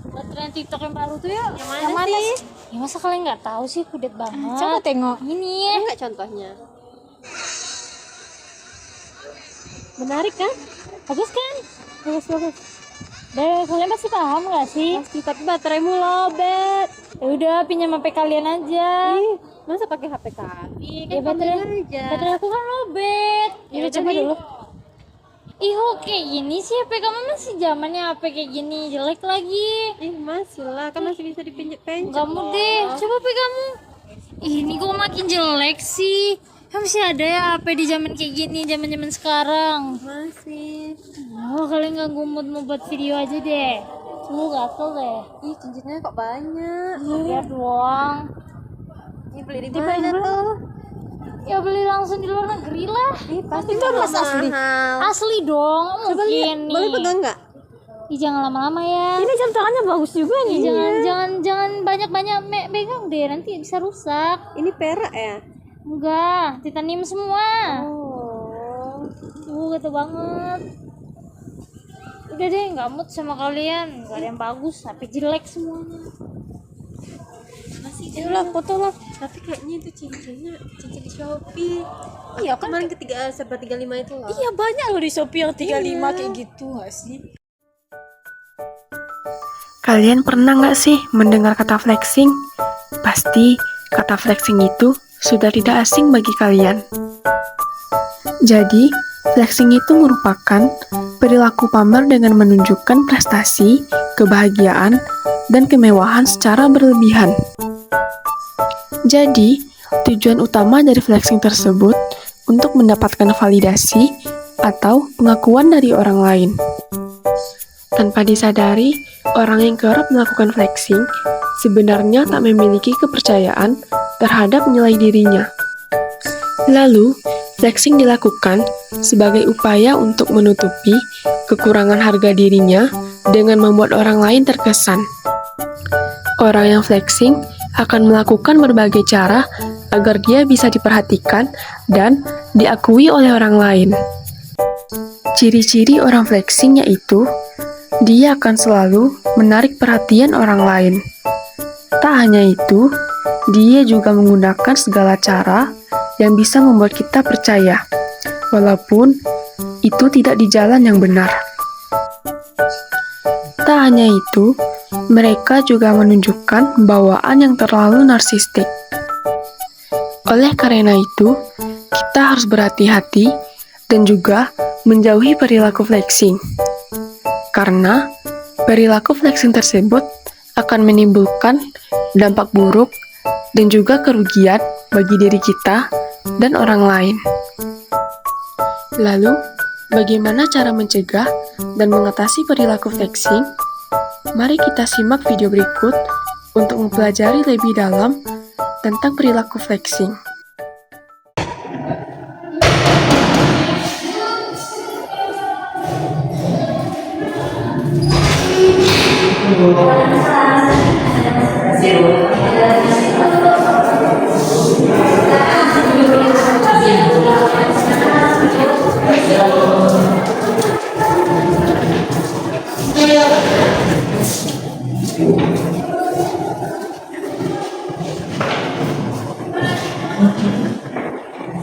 Buat tren TikTok yang baru tuh ya. Yang mana sih? Ya masa kalian nggak tahu sih, kudet banget. Coba tengok. Ini Ada nggak contohnya? Menarik kan? bagus kan? Bagus. Deh, kalian pasti paham nggak sih? Pasti, tapi bateraimu lobet. Ya udah pinjam HP kalian aja. Ih, masa pakai HP kami? Kan Ya baterai aku kan lobet. Ya Ya udah coba nih. dulu. Ih, kok kayak gini sih HP kamu, masih zamannya HP kayak gini, jelek lagi. Masih lah, kan masih bisa dipinjek-pinjek. Kamu deh, coba HP kamu. Ini kok makin jelek sih. Kan masih ada ya HP di zaman kayak gini, zaman sekarang. Masih. Oh, kalian ganggu mood mau buat video aja deh. Sungguh gatel deh. Ih, cincinnya kok banyak. Lihat doang. Ini beli di mana tuh? Ya beli langsung di luar negeri lah. Ih, pasti kan mas asli. Asli dong, Coba lihat, mungkin nih. boleh pegang nggak? Ih, jangan lama-lama ya. Ini jam tangannya bagus juga nih. Jangan banyak-banyak pegang deh, nanti bisa rusak. Ini perak ya? Enggak, titanium semua. Oh. Gitu banget. Udah deh, nggak mood sama kalian. Gak ada yang bagus, HP jelek semuanya. Masih lah, foto lah. Tapi kayaknya itu cincin di Shopee. Iya kan, Kemarin ketiga serba 35 itu loh. iya banyak loh di Shopee yang 35 kayak gitu nggak sih? Kalian pernah nggak sih mendengar kata flexing? Pasti kata flexing itu sudah tidak asing bagi kalian. Jadi, flexing itu merupakan perilaku pamer dengan menunjukkan prestasi, kebahagiaan, dan kemewahan secara berlebihan. Jadi, tujuan utama dari flexing tersebut untuk mendapatkan validasi atau pengakuan dari orang lain. Tanpa disadari, orang yang kerap melakukan flexing sebenarnya tak memiliki kepercayaan terhadap nilai dirinya. Lalu, flexing dilakukan sebagai upaya untuk menutupi kekurangan harga dirinya dengan membuat orang lain terkesan. Orang yang flexing akan melakukan berbagai cara agar dia bisa diperhatikan dan diakui oleh orang lain. Ciri-ciri orang flexing yaitu dia akan selalu menarik perhatian orang lain. Tak hanya itu, dia juga menggunakan segala cara yang bisa membuat kita percaya, walaupun itu tidak di jalan yang benar. Tak hanya itu, mereka juga menunjukkan bawaan yang terlalu narsistik. Oleh karena itu, kita harus berhati-hati dan juga menjauhi perilaku flexing. Karena perilaku flexing tersebut akan menimbulkan dampak buruk dan juga kerugian bagi diri kita dan orang lain. Lalu, bagaimana cara mencegah dan mengatasi perilaku flexing? Mari kita simak video berikut untuk mempelajari lebih dalam tentang perilaku flexing.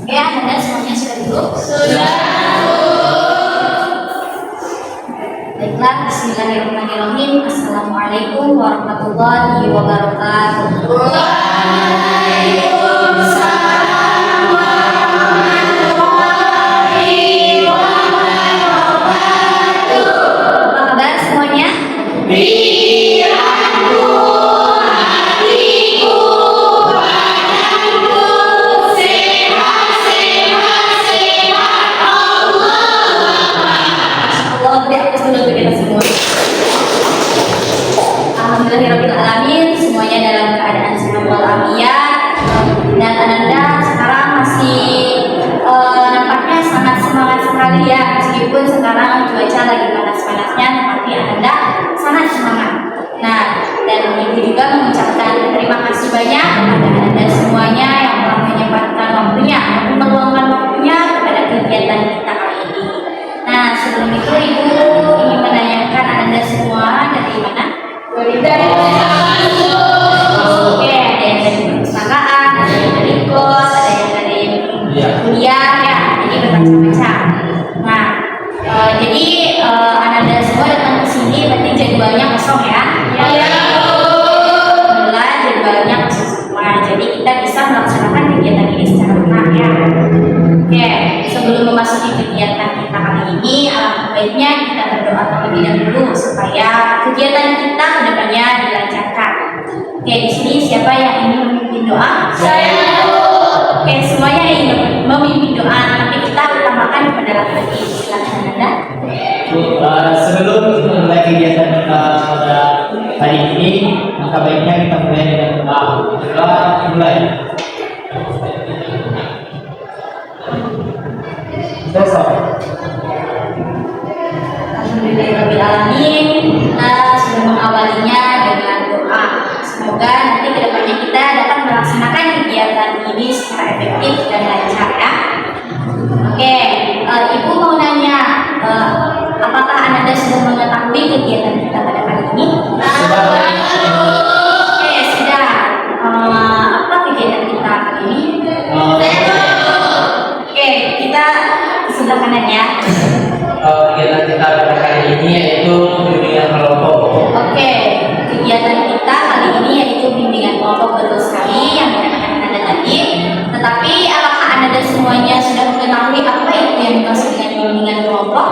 Oke, Anda semuanya sudah duduk? Baiklah, bismillahirrahmanirrahim. Assalamualaikum warahmatullahi wabarakatuh. Apa kabar semuanya? Allah berarti untuk kita semua. Alhamdulillahirrahmanirrahim, semuanya dalam keadaan sehat walafiat. Dan Ananda sekarang masih nampaknya sangat semangat sekali ya, meskipun sekarang cuaca lagi panas-panasnya, tapi Ananda sangat semangat. Nah, dan Ibu juga mengucapkan terima kasih banyak kepada Anda semuanya yang telah menyempatkan waktunya, meluangkan waktunya kepada kegiatan kita kali ini. Nah, sebelum itu Ibu ingin menanyakan Anda semua Oke, ada yang dari perpustakaan, ada yang dari kos, ada yang dari kuliah ya, jadi bermacam-macam. Nah, jadi Ananda semua datang ke sini berarti jadwalnya kosong ya. Alhamdulillah jadwalnya kosong semua. Jadi kita bisa melaksanakan kegiatan ini secara tenang ya. Oke, sebelum memasuki kegiatan kita kali ini, alangkah baiknya kita berdoa terlebih dahulu supaya kegiatan kita kedepannya dilancarkan. Oke, di sini siapa yang ingin memimpin doa? Saya. Oke, semuanya ingin memimpin doa, tapi kita utamakan kepada laki-laki. Silakan Anda. Sebelum memulai kegiatan kita pada hari ini, maka baiknya kita mulai dengan doa. Doa mulai. Alhamdulillahirrahmanirrahim. Kita sudah mengawalinya dengan doa. Semoga nanti kedepannya kita dapat melaksanakan kegiatan ini secara efektif dan lancar ya. Oke, Ibu mau nanya, apakah Ananda sudah mengetahui kegiatan kita pada kali ini? Oke, sudah. Apa kegiatan kita kali ini? Oke, kita sebelah kanan ya. Kegiatan kita pada kali ini yaitu bimbingan kelompok. Oke, kegiatan kita kali ini yaitu bimbingan kelompok, betul sekali yang dikatakan Ananda tadi. Tetapi apakah Ananda semuanya sudah mengetahui apa itu yang dimaksud dengan bimbingan kelompok?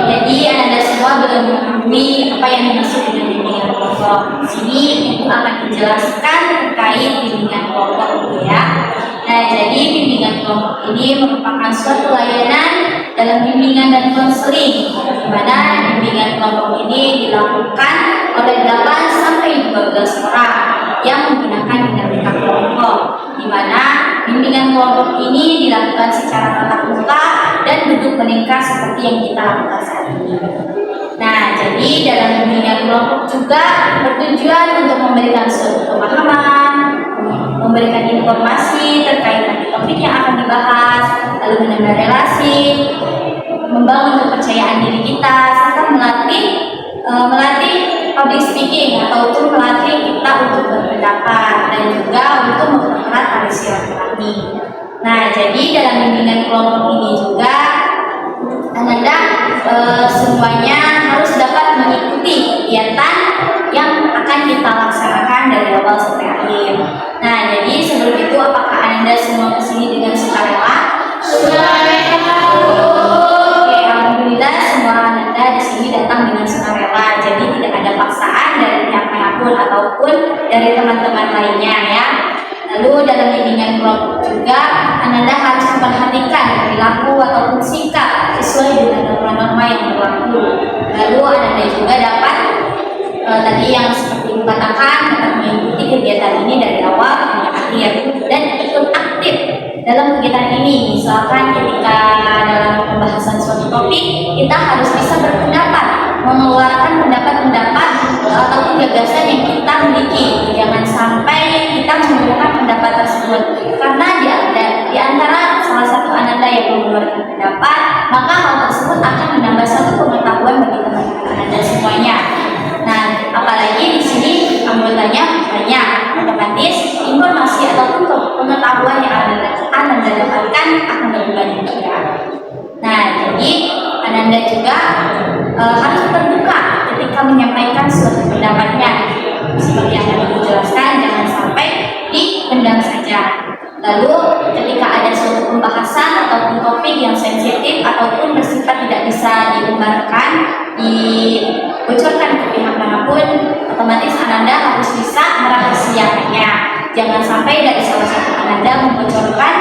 Jadi Ananda semua belum mengetahui apa yang dimaksud dengan bimbingan kelompok. Di sini Ibu akan menjelaskan terkait bimbingan kelompok itu ya. Nah, jadi bimbingan kelompok ini merupakan suatu layanan dalam bimbingan dan konseling, di mana bimbingan kelompok ini dilakukan oleh 8 sampai 12 orang yang menggunakan dinamika kelompok, di mana bimbingan kelompok ini dilakukan secara tatap muka dan duduk meningkat seperti yang kita lakukan saat ini. Nah, jadi dalam bimbingan kelompok juga bertujuan untuk memberikan suatu pemahaman, memberikan informasi terkait dengan topik yang akan dibahas, lalu menambah relasi, membangun kepercayaan diri kita, serta melatih public speaking ataupun melatih kita untuk berpendapat dan juga untuk mempererat tali silaturahmi. Nah, jadi dalam bimbingan kelompok ini juga Ananda semuanya harus dapat mengikuti kegiatan yang akan kita laksanakan dari awal sampai akhir. Nah, jadi sebelum itu apakah Ananda semua kesini dengan sukarela? Sukarela. Oke, alhamdulillah semua Ananda di sini datang dengan sukarela. Jadi tidak ada paksaan dari pihak manapun ataupun dari teman-teman lainnya ya. Lalu dalam bimbingan kelompok juga Ananda harus memperhatikan perilaku ataupun sikap sesuai dengan norma-norma yang berlaku. Lalu Ananda juga dapat tadi yang seperti Ibu katakan dapat mengikuti kegiatan ini dari awal hingga akhir dan ikut aktif dalam kegiatan ini. Misalkan ketika dalam pembahasan suatu topik kita harus bisa berpendapat, mengeluarkan pendapat-pendapat ataupun gagasan yang kita miliki. Jangan sampai kita menggunakan pendapat tersebut karena di antara salah satu Ananda yang mengeluarkan pendapat, maka hal tersebut akan menambah satu pengetahuan bagi teman-teman Ananda semuanya. Nah, apalagi di sini anggotanya banyak, otomatis informasi ataupun pengetahuan yang Ananda dapatkan akan lebih banyak juga. Nah, jadi Ananda juga harus terbuka ketika menyampaikan suatu pendapatnya. Seperti yang tadi dijelaskan, jangan sampai dipendam saja. Lalu ketika ada suatu pembahasan ataupun topik yang sensitif ataupun bersifat tidak bisa diumbarkan, dibocorkan ke pihak manapun, otomatis Ananda harus bisa merahasiakannya. Jangan sampai dari salah satu Ananda membocorkan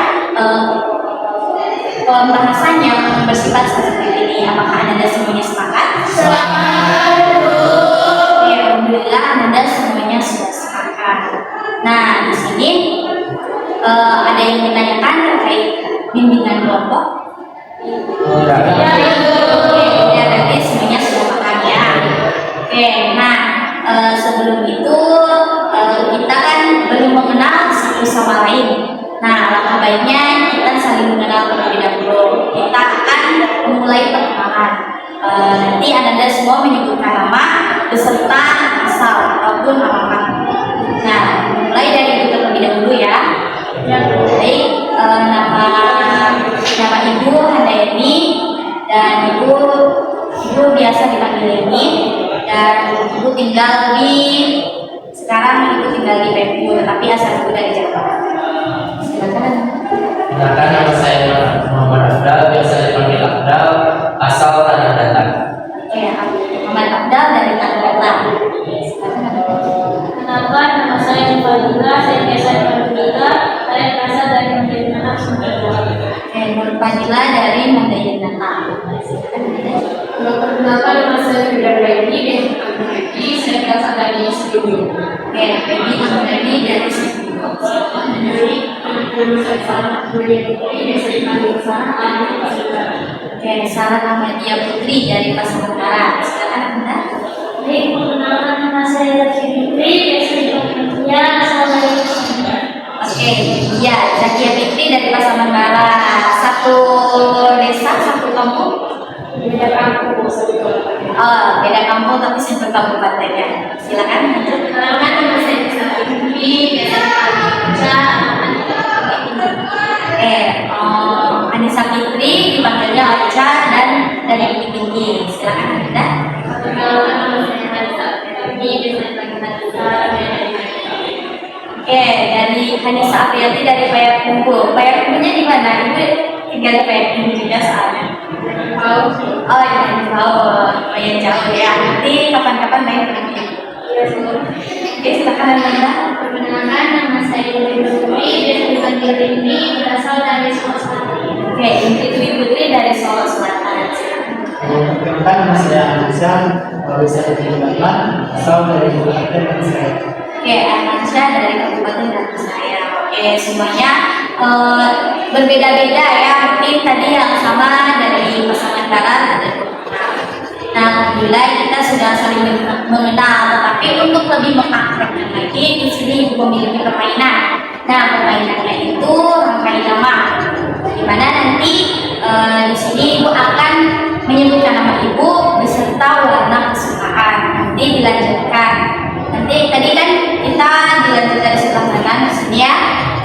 pembahasan yang bersifat sensitif ini. Apakah Ananda semuanya sepakat? Sepakat. Oke, alhamdulillah Ananda semuanya sudah sepakat. Nah, di sini ada yang ditanyakan terkait bimbingan kelompok? Ya, berarti semuanya sudah paham ya. Oke, nah sebelum itu kita kan belum mengenal satu sama lain. Nah, alangkah baiknya kita saling mengenal terlebih dahulu. Kita akan memulai perkenalan. Anda semua menyebutkan nama beserta asal ataupun alamat. Nah, mulai dari ibu terlebih dahulu ya. Baik, nama ibu Handayani, dan ibu biasa dipanggil ini, dan ibu tinggal di Bengkulu, tapi asal ibu dari Jawa. Silakan. Perkenalkan, nama saya Muhammad Abdal, biasa dipanggil Abdal, asal Tanah Datar. Oke, Muhammad Abdal dari Tanah Datar. Kenalkan, nama saya Fadila, saya biasa dipanggil Dila, saya berasal dari Mandailing Natal, Sumatera. Oke, Nur Fadila dari Mandailing Natal. Perkenalkan, nama saya Firda Raini, saya berasal dari Sidoarjo. Oke, Peggy Ahmadi dari Sidoarjo. Oke, Sarah Ahmadiyah Putri dari Pasaman Barat. Silakan Anda. Baik, perkenalkan, nama saya Zakia Fitri, biasa dipanggil Tia, asal dari Sumatera. Oke, iya, Zakia Fitri dari Pasaman Barat. Satu desa, satu kampung. Beda kampung, Oh, beda kampung tapi satu kabupaten ya. Silakan. Perkenalkan, nama saya Nisa Fitri, biasa dipanggil Ica, Anissa Fitri dipanggilnya Aca dan dari Bukit Tinggi. Silakan Anda. Perkenalkan, nama saya Hansa Fitri, biasa dipanggil Hansa, Oke, dari Hanisa Apriyati dari Payakumbuh. Payakumbuhnya di mana? Ibu tinggal di Payakumbuh juga soalnya. Oh, yang jauh. Oh, yang jauh ya. Nanti kapan-kapan main ke nanti. Oke, silakan Anda. Perkenalkan, nama saya Dewi Putri, biasa dipanggil Rini, berasal dari Sulawesi. Oke, Dewi Putri dari Solo Selatan. Perkenalkan, nama saya Anissa, biasa dipanggil Batman, asal dari Kabupaten Bandung. Oke, Anansyah dari Kabupaten Bandung saya. Oke, semuanya berbeda-beda ya. Mungkin tadi yang sama dari pasangan barat ada. Nah, alhamdulillah kita sudah saling mengenal. Tapi untuk lebih mengakrabkan lagi, di sini ibu memiliki permainan. Nah, permainannya itu rangkai nama. Di mana nanti di sini ibu akan menyebutkan nama ibu beserta warna kesukaan. Nanti dilanjutkan. Nanti tadi kan kita dilanjut dari sebelah kanan di sini ya.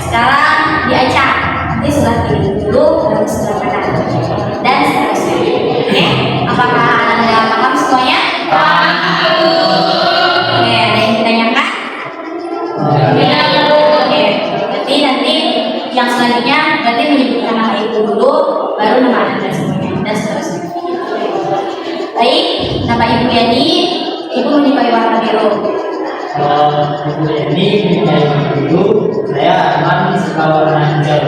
Sekarang diacak. Nanti sebelah kiri dulu, baru sebelah kanan. Dan seterusnya. Oke, apakah Anda paham semuanya? Paham. Oke, ada yang ditanyakan? Oke, berarti nanti yang selanjutnya berarti menyebutkan nama ibu dulu, baru nama Anda semuanya, dan seterusnya. Baik, nama ibu Yani, ibu menyukai warna biru. Ibu ini dulu, saya aman suka warna hijau.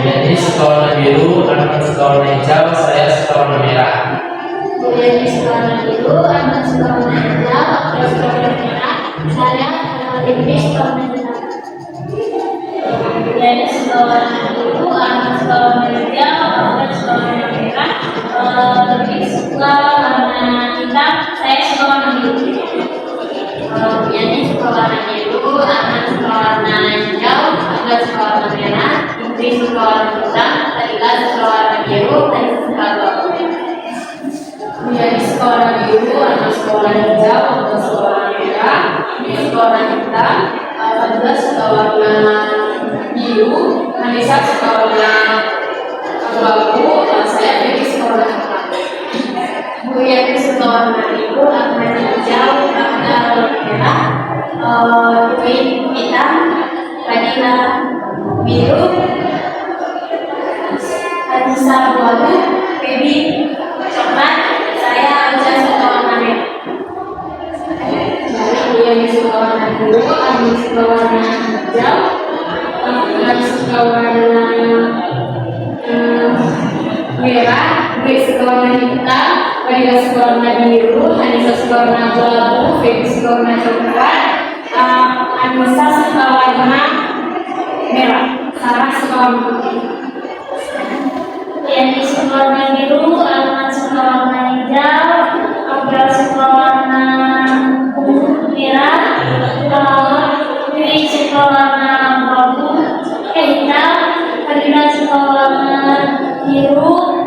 Jadi suka warna biru, anak suka warna hijau, saya suka warna merah. Jadi suka warna biru, anak suka warna hijau, aku suka warna merah, saya lebih suka warna hitam. Jadi suka warna biru, anak suka warna hijau, aku suka warna merah, lebih suka warna hitam, saya suka warna biru. Jadi suka warna biru, anak suka warna hijau, aku suka warna merah, Indri suka warna hitam, Tadila suka warna biru, dan suka warna Jadi suka warna biru, anak suka warna hijau, aku suka warna merah, ini suka warna hitam, Fadila suka warna biru, Anissa suka warna abu-abu, saya Peggy suka warna coklat. Bu Yani suka warna biru, Ahmad hijau, Ahmad merah, Queen hitam, Fadila biru, Anissa abu-abu, Peggy coklat, saya Aja suka warna merah. Bu Yani suka warna biru, Ahmad suka warna hijau, Ahmad suka warna merah, Gue suka warna hitam, Fadila suka warna biru, Anissa suka warna abu-abu, Peggy suka warna coklat, Anissa suka warna merah, Sarah suka warna putih. Yani suka warna biru, Ahmad suka warna hijau, Abdul suka warna merah, Dwi suka warna abu-abu, hitam, Fadila suka warna biru,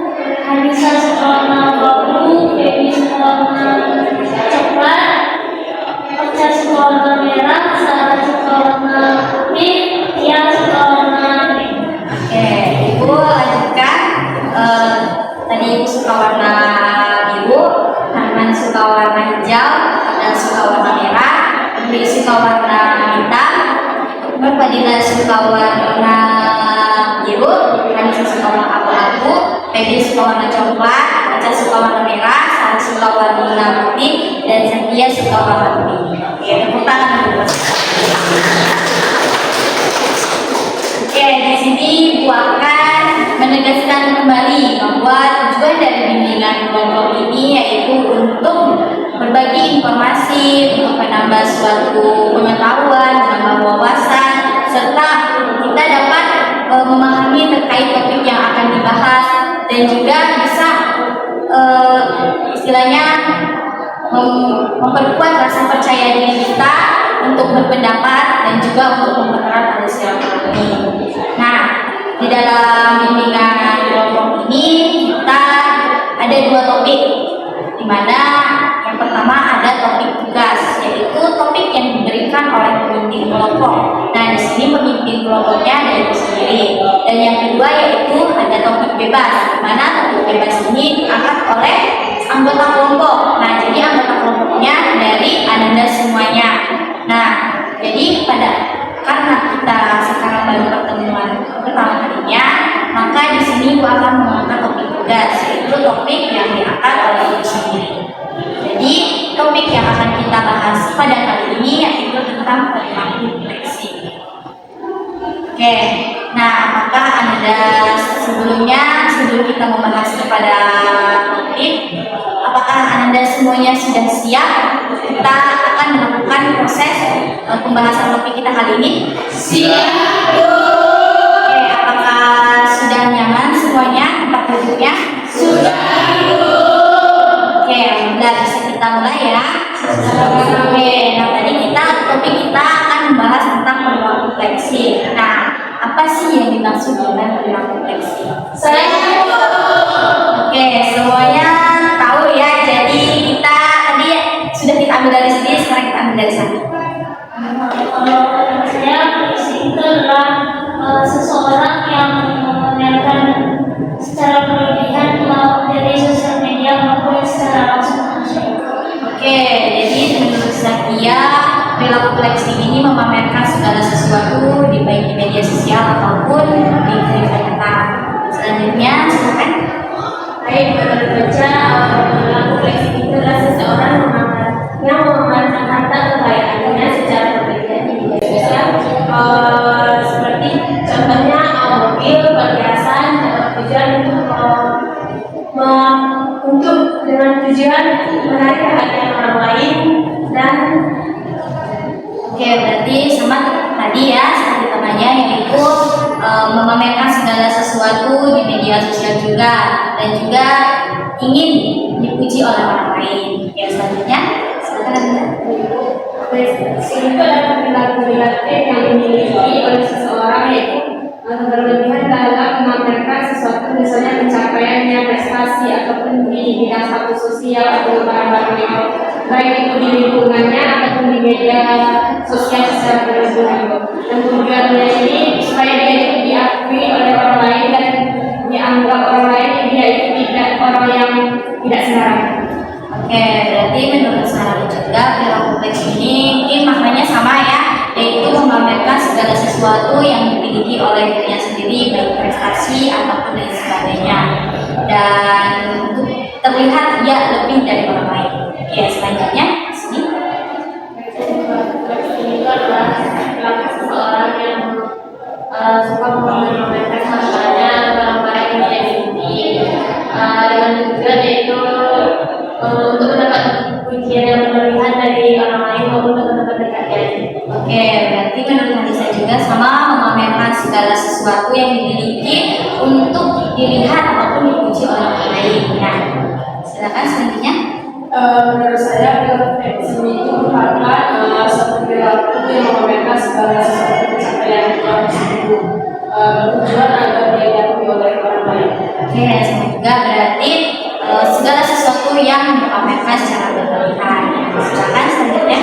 suka warna biru, Harman suka warna hijau, dan suka warna merah, Febri suka warna hitam, Fadila suka warna biru, Anissa suka warna abu-abu, Febri suka warna coklat, Aca suka warna merah, Sarah suka warna putih, dan Santia suka warna kuning. Oke, tepuk tangan dulu. Oke, di sini Bu akan menegaskan kembali bahwa tujuan dari bimbingan kelompok ini yaitu untuk berbagi informasi, untuk menambah suatu pengetahuan, menambah wawasan, serta kita dapat memahami terkait topik yang akan dibahas dan juga bisa istilahnya memperkuat rasa percaya diri kita untuk berpendapat dan juga untuk mempererat tali silaturahmi. Nah, di dalam bimbingan kelompok ini kita ada 2 topik, di mana yang pertama ada topik tugas, yaitu topik yang diberikan oleh pemimpin kelompok. Nah, di sini pemimpin kelompoknya ada itu sendiri. Dan yang kedua yaitu ada topik bebas, di mana topik bebas ini diangkat oleh anggota kelompok. Nah, jadi anggota kelompoknya dari Ananda semuanya. Nah, jadi karena kita sekarang baru pertemuan pertama kalinya, maka di sini Bu akan mengangkat topik tugas, yaitu topik yang diangkat oleh Ibu sendiri. Jadi topik yang akan kita bahas pada kali ini yaitu tentang perilaku refleksi. Oke, nah maka sebelum kita membahas kepada topik, apakah Anda semuanya sudah siap? Kita akan melakukan proses pembahasan topik kita kali ini. Siap. Oke, apakah sudah nyaman semuanya tempat duduknya? Sudah. Oke, udah bisa kita mulai ya. Oke, nah tadi topik kita akan membahas tentang perilaku refleksi. Nah, apa sih yang dimaksud dengan perilaku refleksi? Oke, semuanya tahu ya. Jadi kita tadi sudah kita ambil dari sini, sekarang kita ambil dari sana. Kalau saya refleksi itu adalah seseorang yang menggunakan secara berlebihan dari sosial media maupun secara langsung. Oke, jadi menurut Zakia, perilaku refleksi ini memamerkan segala sesuatu baik di media sosial ataupun di kehidupan nyata. Selanjutnya, silakan. Baik, menurut baca, perilaku refleksi itu adalah seseorang yang memamerkan harta kekayaannya secara berlebihan di media sosial, seperti contohnya mobil, perhiasan, tujuan untuk dengan tujuan menarik perhatian orang lain dan Oke, berarti sama tadi ya, seperti temannya yaitu memamerkan segala sesuatu di media sosial juga dan juga ingin dipuji oleh orang lain. Ya, selanjutnya silakan. itu adalah perilaku negatif yang dimiliki oleh seseorang, yaitu berlebihan dalam memamerkan sesuatu, misalnya pencapaiannya, prestasi ataupun di bidang status sosial atau barang-barang yang baik itu di lingkungannya ataupun di media sosial secara berlebihan. Dan tujuannya ini supaya dia itu diakui oleh orang lain dan dianggap orang lain dia itu tidak orang yang tidak sembarangan. Oke, berarti menurut Sarah juga perilaku refleksi ini mungkin maknanya sama ya, yaitu memamerkan segala sesuatu yang dimiliki oleh dirinya sendiri, baik prestasi ataupun lain sebagainya, dan untuk terlihat dia lebih dari orang lain. Oke, selanjutnya sini. Itu adalah seseorang yang suka memamerkan hartanya, barang-barang yang dia miliki, dengan tujuan yaitu untuk mendapat pujian yang berlebihan dari orang lain maupun teman-teman dekatnya. Oke, berarti menurut Anissa juga sama, memamerkan segala sesuatu yang dimiliki untuk dilihat ataupun dipuji oleh orang lain. Nah, silakan selanjutnya. Menurut saya refleksi itu merupakan suatu perilaku yang memamerkan segala sesuatu pencapaian orang tersebut, tujuan agar dia diakui oleh orang lain. Oke, sama juga berarti segala sesuatu yang dipamerkan secara berlebihan. Silakan selanjutnya.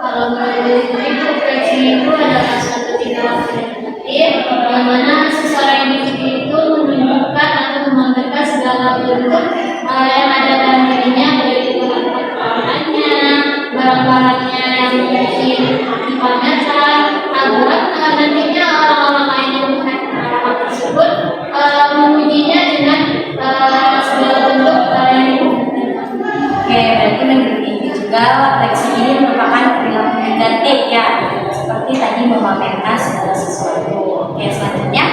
Kalau menurut itu refleksi itu adalah suatu tindakan negatif yang mana seseorang individu itu menunjukkan atau memamerkan segala segala bentuk yang ada dalam dirinya, baik itu kekuatannya, barang-barangnya yang mungkin dipamerkan, agar nantinya orang-orang lain yang melihat hal tersebut memujinya dengan segala bentuk yang Oke, berarti menurut Ibu juga refleksi ini merupakan perilaku negatif ya, seperti tadi memamerkan segala sesuatu. Oke, selanjutnya.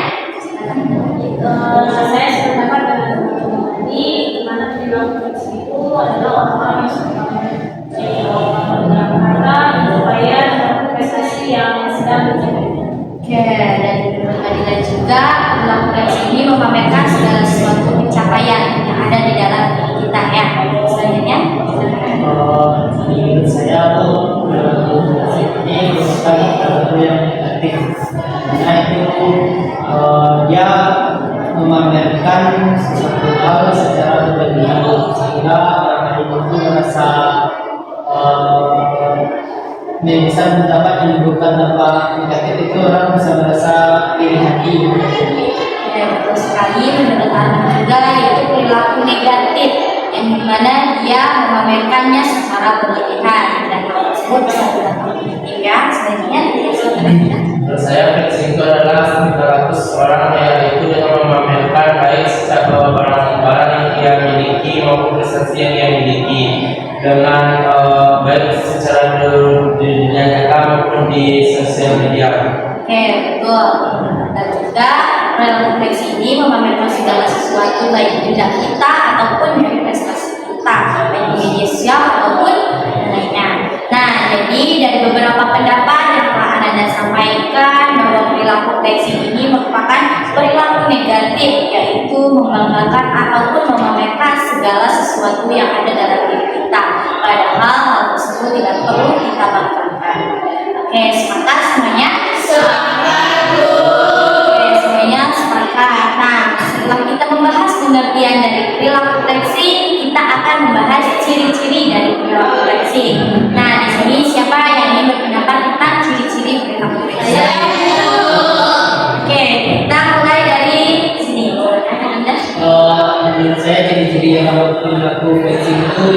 saya sependapat dengan tadi, di mana perilaku toksik itu adalah orang-orang yang suka menggunakan kata supaya mendapatkan prestasi yang sedang dicapai. Oke, dan menurut Adila juga perilaku toksik ini memamerkan segala sesuatu pencapaian yang ada di dalam diri kita ya. Selanjutnya. Menurut saya tuh ini merupakan perilaku yang negatif, karena itu dia memamerkan sesuatu hal secara berlebihan sehingga orang lain itu merasa bisa mendapat menimbulkan dampak negatif, itu orang bisa merasa iri hati. Ya, betul sekali. Menurut Anak juga yaitu perilaku negatif yang dimana dia memamerkannya secara berlebihan dan hal tersebut bisa berdampak negatif ya. Selanjutnya. Menurut saya flexing itu adalah perilaku seseorang yaitu dengan memamerkan baik secara barang-barang yang dia miliki maupun prestasi yang dia miliki dengan baik secara di dunia nyata maupun di sosial media. Oke, betul. Dan juga perilaku fleksi ini memamerkan segala sesuatu baik benda kita ataupun dari prestasi kita baik di media sosial ataupun lainnya. Nah, jadi dari beberapa pendapat yang telah Anda sampaikan bahwa perilaku fleksi ini merupakan perilaku negatif, yaitu membanggakan ataupun memamerkan segala sesuatu yang ada dalam diri kita, padahal hal tersebut tidak perlu kita banggakan. Oke, sepakat semuanya? Oke, semuanya sepakat. Nah, setelah kita membahas pengertian dari perilaku fleksi, kita akan membahas ciri-ciri dari perilaku fleksi. Nah, di sini siapa yang ingin berpendapat tentang ciri-ciri perilaku fleksi? Oke, kita mulai dari sini. Anda? Menurut saya ciri-ciri yang perilaku flexing itu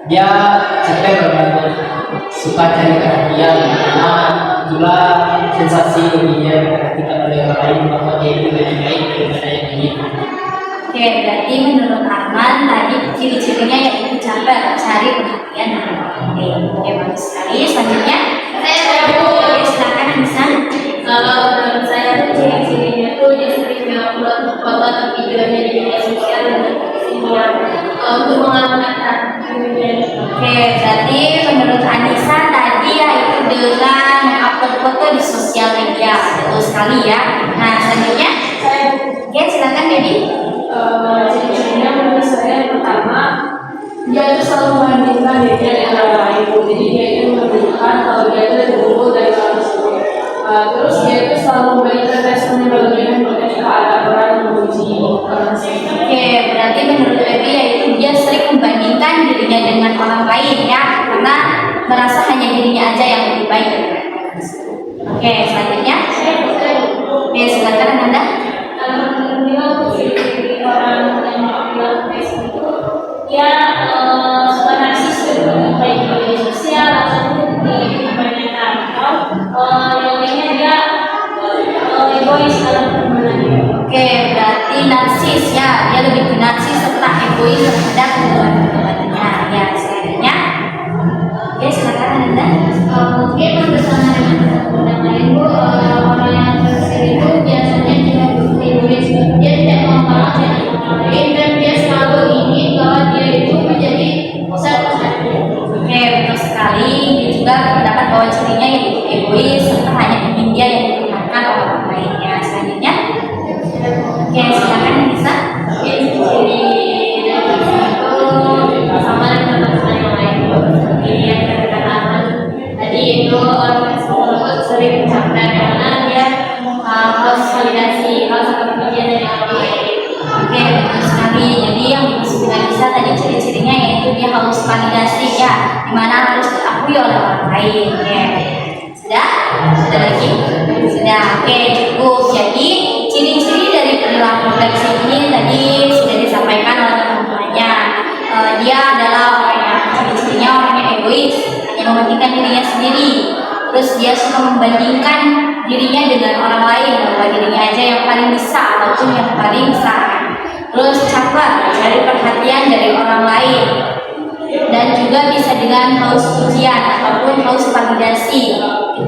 dia capek bergantung, suka cari perhatian, karena itulah sensasi bagi dia diperhatikan oleh orang lain bahwa dia itu lebih baik daripada yang lain. Oke, berarti menurut Arman tadi ciri-cirinya yaitu capek cari perhatian dan oke, bagus sekali. Selanjutnya, oke, silakan Anissa. Kalau menurut saya tuh ciri-cirinya tuh dia sering mengupload foto atau videonya di media sosial dan untuk mengangkat Oke, berarti menurut Anissa tadi yaitu dengan mengupload foto di sosial media, betul sekali ya. Nah, selanjutnya, oke, silakan Debbie. Ciri-cirinya menurut saya yang pertama, dia itu selalu membandingkan dirinya dengan orang lain. Jadi dia itu menunjukkan kalau dia itu lebih unggul dari orang tersebut. Terus dia itu selalu memberikan responnya berlebihan ketika ada orang yang memuji orang tersebut. Oke, berarti menurut Debbie yaitu dia sering membandingkan dirinya dengan orang lain ya, karena merasa hanya dirinya aja yang lebih baik dari orang tersebut. Oke, selanjutnya. Oke, silakan Anda. orang yang bilang Facebook itu dia suka narsis baik di media sosial ataupun di kebanyakan atau yang lainnya dia egois dalam pertemanannya. Oke, berarti narsis ya, dia lebih ke narsis serta egois terhadap teman-temannya. Ya, selanjutnya. Oke, silakan Anda. Mungkin bersama dengan teman-teman lain bu, orang yang narsis itu biasanya dia egois, dia tidak mau kalah dengan orang lain dan dia selalu ingin bahwa dia itu menjadi satu-satunya. Oke, betul sekali. Dia juga terdapat bahwa cirinya yaitu egois serta hanya ingin dia yang diperhatikan oleh orang lainnya. Selanjutnya. Oke, silakan bisa. Ciri itu sama dengan teman-teman yang lain. Seperti yang katakan Arman tadi itu orang tersebut sering capek karena dia harus validasi hal seperti dia dari orang lain. Oke, betul sekali. Jadi yang disebutkan bisa tadi ciri-cirinya yaitu dia harus validasi ya, dimana harus diakui oleh orang lain. Oke, sudah? Sudah lagi? Sudah. Oke, cukup. Jadi ciri-ciri dari perilaku fleksi ini tadi sudah disampaikan mementingkan dirinya sendiri. Terus dia suka membandingkan dirinya dengan orang lain, bahwa dirinya aja yang paling bisa ataupun yang paling besar. Terus caper, cari perhatian dari orang lain, dan juga bisa dengan haus pujian ataupun haus validasi.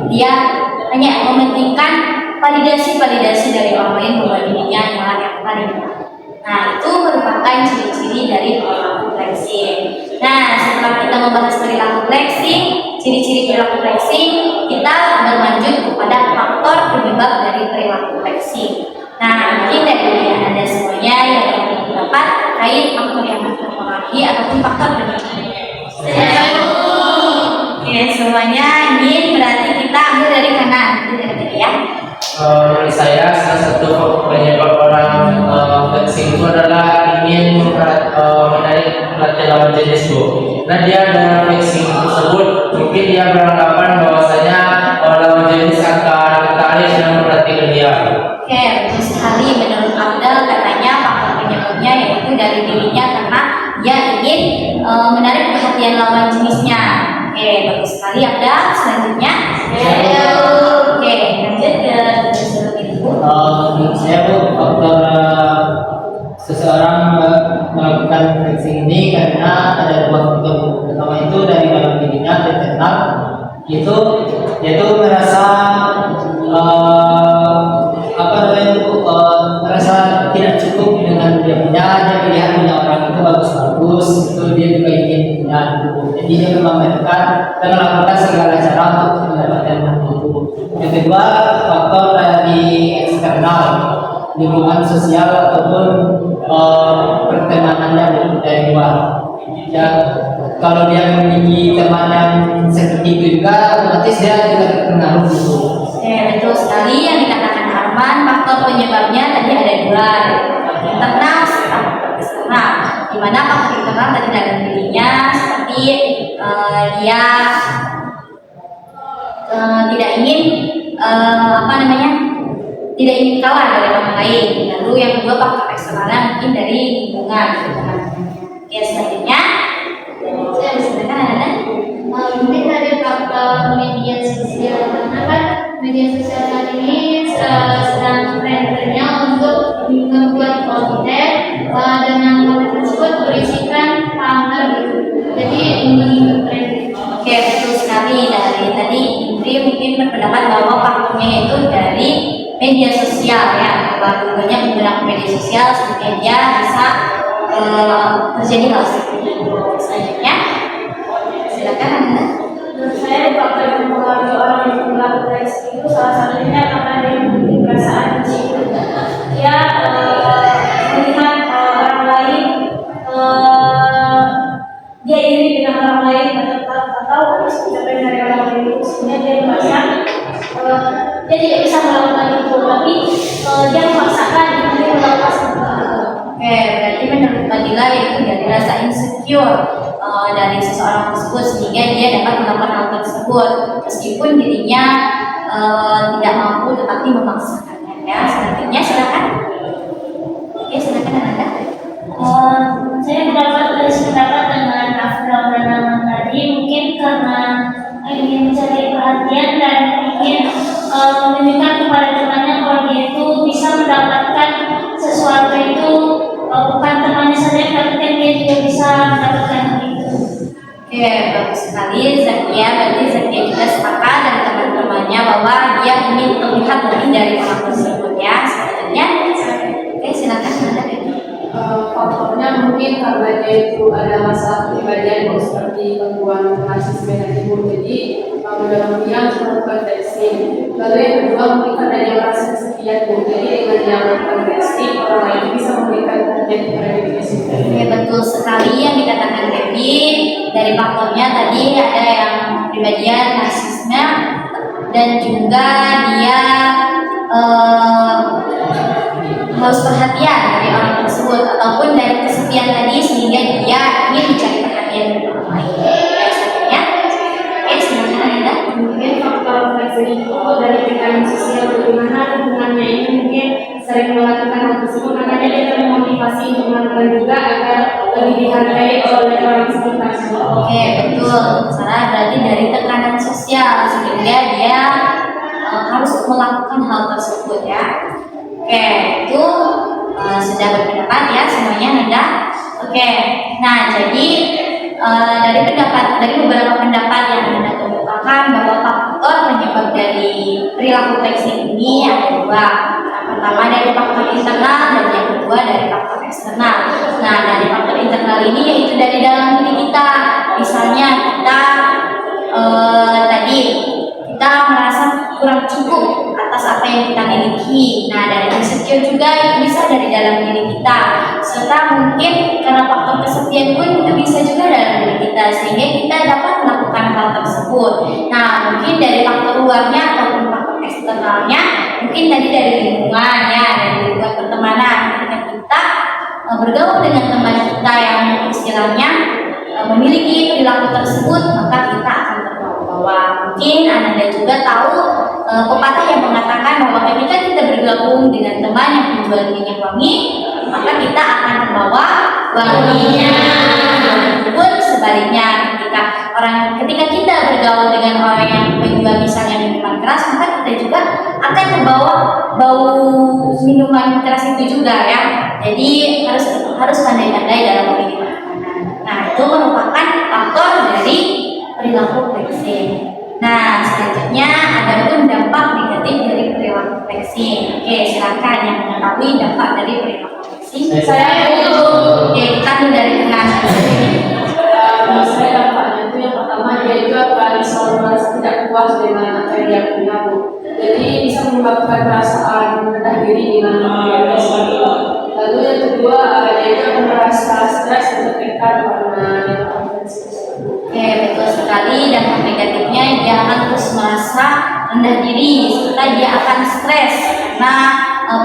Dia hanya mementingkan validasi dari orang lain bahwa dirinya adalah yang paling benar. Nah, itu merupakan ciri-ciri dari perilaku flexing. Nah, setelah kita membahas perilaku flexing, ciri-ciri perilaku flexing, kita berlanjut kepada faktor penyebab dari perilaku flexing. Nah, mungkin dari Anda semuanya yang ingin pendapat terkait faktor yang mempengaruhi ataupun faktor penyebab. Oke, semuanya ingin berarti kita ambil dari kanan, ya. Menurut saya salah satu penyebab orang flexing itu adalah ingin menarik perhatian lawan jenis, Bu. Nah, dia dengan flexing tersebut mungkin dia beranggapan bahwasanya lawan jenis akan tertarik dan memperhatikan dia. Oke, betul sekali. Menurut Abdel katanya faktor penyebabnya yaitu dari dirinya karena dia ingin menarik perhatian lawan jenisnya. Oke, bagus sekali Abdel. Selanjutnya, oke, lanjut ke Menurut saya, Bu, faktor seseorang melakukan flexing ini karena ada dua faktor. Pertama itu dari dalam dirinya internal, itu yaitu merasa merasa tidak cukup dengan dia melihat punya orang itu bagus-bagus, itu dia juga ingin punya itu. Jadi dia memamerkan dan melakukan segala cara untuk mendapatkan itu. Yang kedua, faktor dari eksternal, lingkungan sosial ataupun pertemanannya dari luar. Ya, kalau dia memiliki teman yang seperti itu juga, otomatis dia juga terpengaruh gitu. betul sekali yang dikatakan Arman. Faktor penyebabnya tadi ada dua, internal sama eksternal. Di mana faktor internal tadi dalam dirinya seperti dia tidak ingin tidak ingin kalah dari orang lain. Lalu yang kedua faktor eksternalnya mungkin dari lingkungan. Oke, selanjutnya saya silakan ada. Mungkin dari faktor media sosial, karena kan media sosial saat ini sedang tren-trennya untuk membuat konten dengan konten tersebut berisikan pamer gitu. Jadi mengikut tren. Oke, betul sekali. Dari tadi Indri mungkin berpendapat bahwa faktornya itu dari media sosial ya, bahwa banyak menggunakan media sosial sehingga dia bisa terjadi hal seperti itu. Selanjutnya, silakan Anda. Menurut saya faktor yang mempengaruhi orang yang melakukan flexing itu salah satunya karena dia memiliki perasaan benci. Dia melihat orang lain, dia iri dengan orang lain atau habis pencapaian dari orang lain itu, sehingga dia merasa dia tidak bisa melakukan itu, tapi dia memaksakan untuk melakukan itu. Oke, berarti menurut Fadila itu dari rasa insecure dari seseorang tersebut sehingga dia dapat melakukan hal tersebut meskipun dirinya tidak mampu tetapi memaksakannya. Ya, selanjutnya silakan. Oke, silakan Anda. Saya mendapat pendapat dengan Afdal dan Aman tadi, mungkin karena ingin mencari perhatian dan ingin menunjukkan kepada temannya kalau dia itu bisa mendapatkan sesuatu itu, bukan temannya saja tapi kan dia juga bisa mendapatkan itu. Oke, bagus sekali Zakia. Berarti Zakia juga sepakat dan teman-temannya bahwa dia ingin terlihat lebih dari orang tersebut ya. Selanjutnya, oke silakan Anda. Faktornya mungkin karena dia itu ada masalah kepribadian seperti gangguan narsisme dan ibu, jadi mudah-mudahan melakukan flexing. Lalu yang kedua mungkin karena dia merasa kesepian, jadi dengan dia melakukan flexing orang lain bisa memberikan perhatian kepada dirinya sendiri. Oke, betul sekali yang dikatakan Debbie. Dari faktornya tadi ada yang kepribadian narsisme dan juga dia harus perhatian dari orang tersebut ataupun dari kesepian tadi sehingga dia ingin mencari perhatian dari orang lain. Selanjutnya, silakan Anda. Mungkin faktor flexing itu dari tekanan sosial, bagaimana hubungannya ini mungkin sering melakukan hal tersebut, makanya dia termotivasi untuk melakukan juga agar lebih dihargai oleh orang sekitar. Oke, betul. Salah berarti dari tekanan sosial sehingga dia harus melakukan hal tersebut ya. Oke, itu sudah berpendapat ya semuanya Nanda. Oke, nah jadi dari beberapa pendapat yang Nanda kemukakan bahwa faktor penyebab dari perilaku flexing ini ada dua. Yang pertama dari faktor internal dan yang kedua dari faktor eksternal. Nah, dari faktor internal ini yaitu dari dalam diri kita. Misalnya kita tadi kita merasa kurang cukup atas apa yang kita miliki. Nah, dari insecure juga itu bisa dari dalam diri kita. Serta mungkin karena faktor kesepian pun itu bisa juga dalam diri kita sehingga kita dapat melakukan hal tersebut. Nah, mungkin dari faktor luarnya ataupun faktor eksternalnya, mungkin tadi dari lingkungan ya, dari lingkungan pertemanan. Ketika kita bergaul dengan teman kita yang istilahnya memiliki perilaku tersebut, maka kita akan terbawa-bawa. Mungkin Anda juga tahu pepatah yang mengatakan bahwa ketika kita bergabung dengan teman yang menjual minyak wangi, maka kita akan terbawa wanginya. Pun sebaliknya, ketika kita bergaul dengan orang yang menjual misalnya minuman keras, maka kita juga akan terbawa bau minuman keras itu juga ya. Jadi harus pandai-pandai dalam memilih makanan. Nah, itu merupakan faktor dari perilaku flexing. Nah, selanjutnya ada pun dampak negatif dari perilaku flexing. Oke, silakan yang mengetahui dampak dari perilaku flexing. Saya dulu. Oke, kita dari tengah. Menurut saya dampaknya itu yang pertama dia juga akan selalu merasa tidak puas dengan apa yang dia punya, Bu. Jadi bisa menyebabkan perasaan rendah diri dengan apa. Lalu yang kedua dia juga akan merasa stres dan tertekan karena dia Oke, betul sekali. Dampak negatifnya dia akan terus merasa rendah diri serta dia akan stres karena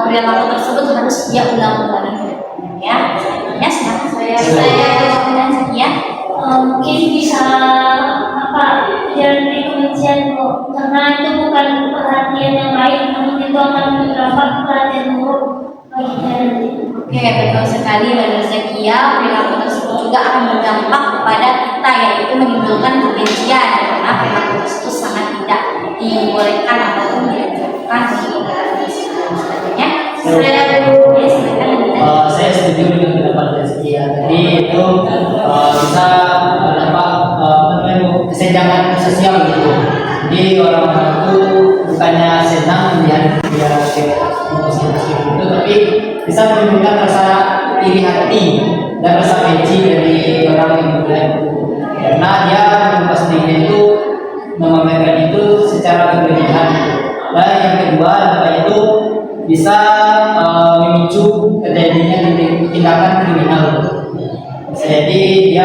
perilaku tersebut harus dia ulang-ulangi ya. Ya, silakan saya ya. Mungkin bisa jangan kebencian kok, karena itu bukan perhatian yang baik, namun itu akan berdampak perhatian buruk bagi kita nanti. Oke, betul sekali Mbak Zakia. Perilaku tersebut juga akan berdampak kepada kita, yaitu menimbulkan kebencian karena perilaku tersebut sangat tidak dibolehkan ataupun dianjurkan untuk selanjutnya. Saya setuju dengan pendapat Zakia. Jadi itu bisa berdampak kesenjangan sosial gitu. Jadi orang-orang itu bukannya senang melihat dia itu, tapi bisa menimbulkan rasa iri hati dan rasa benci dari orang yang melihat itu, karena dia pastinya itu memamerkan itu secara berlebihan. Dan yang kedua, apa itu bisa memicu terjadinya tindakan kriminal. Jadi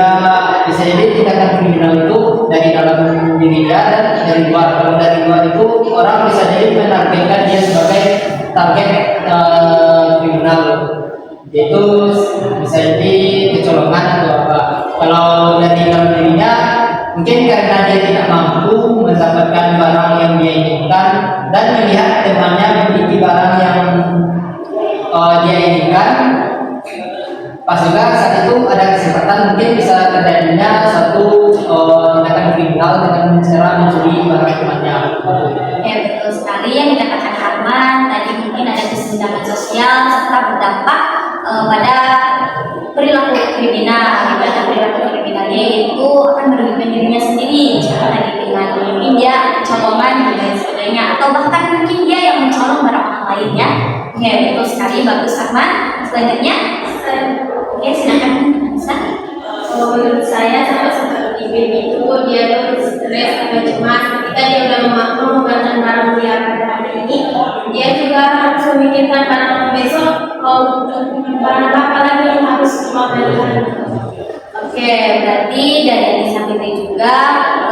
bisa jadi tindakan kriminal itu dari dalam diri dia dan dari luar. Kalau dari luar itu orang bisa jadi menargetkan dia sebagai target kriminal, yaitu bisa jadi kecolongan atau apa. Kalau dari dalam dirinya mungkin karena dia tidak mampu mendapatkan barang yang dia inginkan dan melihat temannya memiliki barang yang dia inginkan, pas juga saat itu ada kesempatan mungkin bisa terjadinya satu tindakan kriminal dengan cara mencuri barang temannya. Ya, betul sekali yang dikatakan Arman tadi, mungkin ada kesenjangan sosial serta berdampak pada perilaku kriminal. Pada perilaku kriminalnya itu akan merugikan dirinya sendiri, misalnya tadi dengan mungkin dia kecolongan dan sebagainya, atau bahkan mungkin dia yang mencolong barang orang lain ya. Oke, betul sekali, bagus Arman. Selanjutnya, oke, silakan Nisa. Menurut saya sama seperti Bim itu, dia tuh stres atau cemas ketika dia udah menggunakan barang dia pada hari ini, dia juga harus memikirkan barang besok barang apa lagi yang harus dimamerkan. Oke, berarti dari Nisa Fitri juga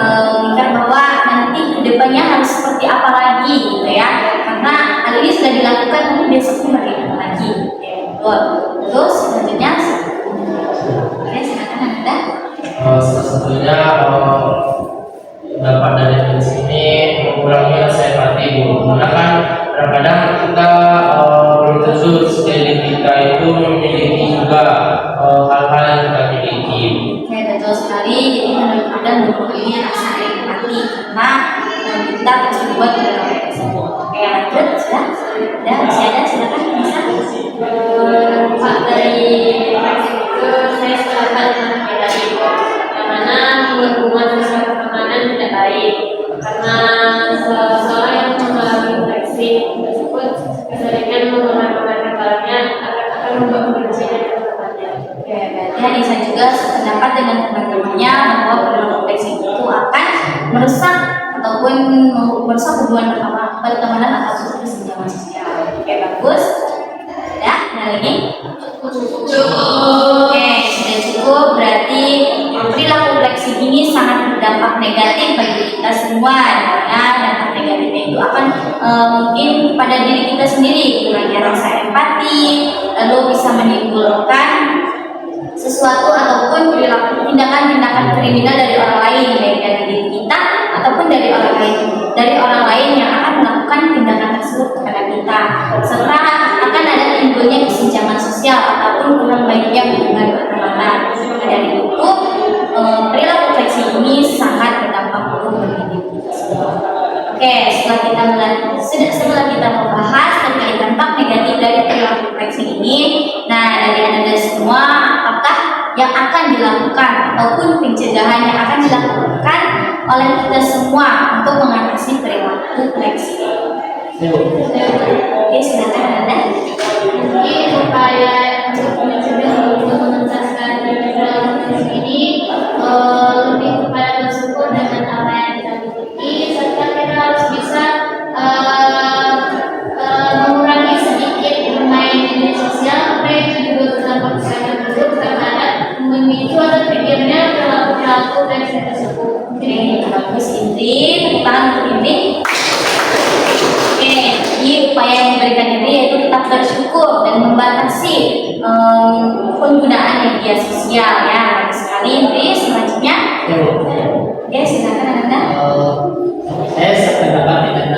mengingat bahwa nanti kedepannya harus seperti apa lagi gitu ya, karena hal ini sudah dilakukan tapi besoknya bagaimana lagi. Oke, betul. Terus selanjutnya, oke, silakan Anda. Salah satunya dapat dari sini mengurangi rasa empati, Bu. Karena kan kadang-kadang kita belum tentu sekeliling kita itu memiliki juga hal-hal yang kita tentunya rasa empati karena kita harus membuat perilaku tersebut. Oke, lanjut sudah. Dan masih ada, silakan bisa. Pak, dari itu saya sepakat dengan medali yang mana hubungan sosial pertemanan tidak baik karena seseorang yang mengalami infeksi tersebut keseringan menggunakan kepalanya akan membuat kondisi dan teman-temannya. Oke, berarti Anissa juga sependapat dengan teman-temannya bahwa perilaku toksik itu akan merusak ataupun merusak hubungan pertemanan ataupun kesenjangan sosial. Oke, bagus. Ada lagi? Oke, sudah cukup. Berarti perilaku toksik ini sangat berdampak negatif bagi kita semua. Karena dampak negatifnya itu akan mungkin pada diri kita sendiri, kurangnya rasa empati, lalu bisa menimbulkan sesuatu ataupun perilaku tindakan-tindakan kriminal dari orang lain, baik dari diri kita ataupun dari orang lain yang akan melakukan tindakan tersebut kepada kita, serta akan ada timbulnya kesenjangan sosial ataupun kurang baiknya hubungan pertemanan. Maka dari itu perilaku toksik ini sangat berdampak buruk bagi diri kita semua. Oke, setelah kita membahas terkait dampak negatif dari perilaku toksik ini, nah dari Anda semua, apakah yang akan dilakukan ataupun pencegahan yang akan dilakukan oleh kita semua untuk mengatasi perilaku toksik? Oke, silakan Anda. Mungkin upaya untuk mencegah untuk menuntaskan perilaku toksik ini lebih kepada bersyukur dengan apa yang kita miliki, serta kita harus bisa mengurangi sedikit bermain media sosial apa yang juga berdampak sangat buruk terhadap memicu atau terjadinya perilaku toksik tersebut. Oke, bagus Indri. Tepuk tangan untuk Indri. Oke, jadi upaya yang diberikan ini yaitu tetap bersyukur dan membatasi penggunaan media sosial ya. Bagus sekali Indri. Selanjutnya, oke silakan Anda. Saya sependapat dengan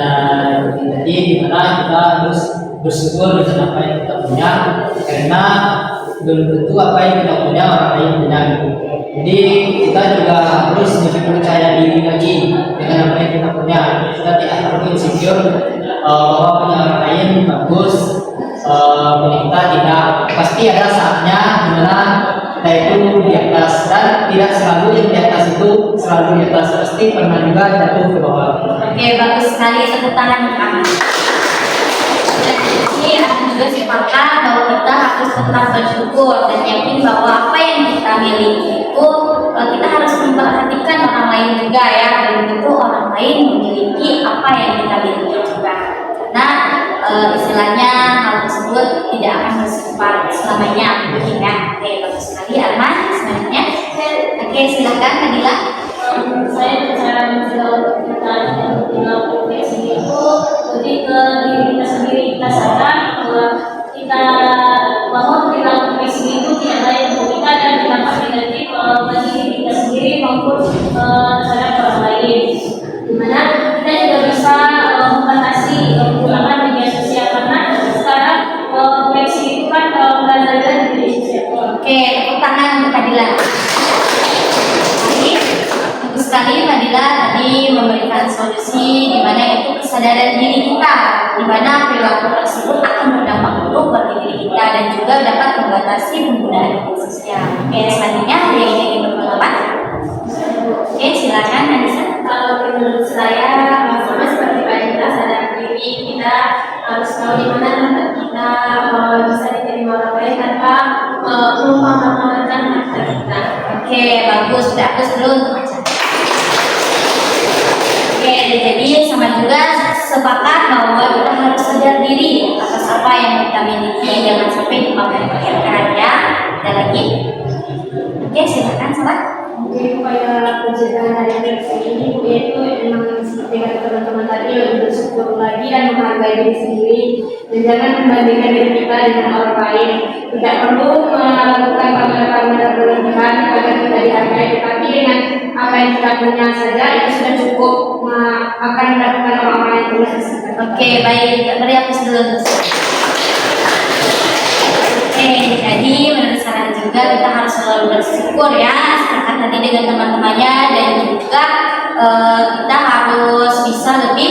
tadi di mana kita harus bersyukur dengan apa yang kita punya, karena belum tentu apa yang kita punya orang lain punya. Jadi kita juga harus lebih percaya diri lagi dengan apa yang kita punya. Kita tidak perlu insecure bahwa punya orang lain bagus, punya kita tidak. Pasti ada saatnya di mana kita itu di atas, dan tidak selalu yang di atas itu selalu di atas, pasti pernah juga jatuh ke bawah. Oke, bagus sekali, tepuk tangan untuk kami. Ini aku juga sepakat bahwa kita harus tetap bersyukur dan yakin bahwa apa yang kita miliki itu kita harus memperhatikan orang lain juga ya, dan tentu orang lain memiliki apa yang kita miliki juga. Karena istilahnya hal tersebut tidak akan bersifat selamanya mungkin ya. Oke, bagus sekali Arman. Selanjutnya, oke silakan Nadila. Saya bicara menjelaskan kita perilaku toksik itu lebih ke diri kita sendiri. Kita sadar bahwa perilaku toksik itu tidak baik untuk kita dan berdampak negatif bagi diri kita sendiri maupun terhadap orang lain. Dimana kita juga bisa membatasi penggunaan media sosial karena sekarang toksik itu kan berada di media sosial. Oke, tepuk tangan untuk Nadila. Bagus sekali Nadila tadi memberikan solusi di mana itu kesadaran diri kita, di mana perilaku tersebut akan berdampak buruk bagi diri kita dan juga dapat membatasi penggunaan media sosial. Oke, selanjutnya ada yang ingin berpendapat? Oke, silakan Anissa. Kalau menurut saya sama seperti Pak Indra, sadar diri kita harus tahu di mana tempat kita bisa diterima orang lain tanpa melupakan harta kita. Oke, bagus. Bagus dulu untuk Macan. Oke, jadi sama juga sepakat bahwa kita harus sadar diri atas apa yang kita miliki, jangan sampai dipamer-pamerkan ya. Ada lagi? Oke, silakan sobat. Mungkin upaya pencegahan dari toksik ini yaitu memang seperti kata teman-teman tadi, lebih bersyukur lagi dan menghargai diri sendiri dan jangan membandingkan diri kita dengan orang lain. Tidak perlu melakukan pamer-pamer berlebihan agar kita dihargai, tetapi dengan apa yang kita punya saja itu sudah cukup akan mendapatkan orang-orang yang tulus. Oke, baik. Beri aku dulu. Oke, jadi menurut saran juga juga kita harus selalu bersyukur ya, sepakat tadi dengan teman-temannya, dan juga kita harus bisa lebih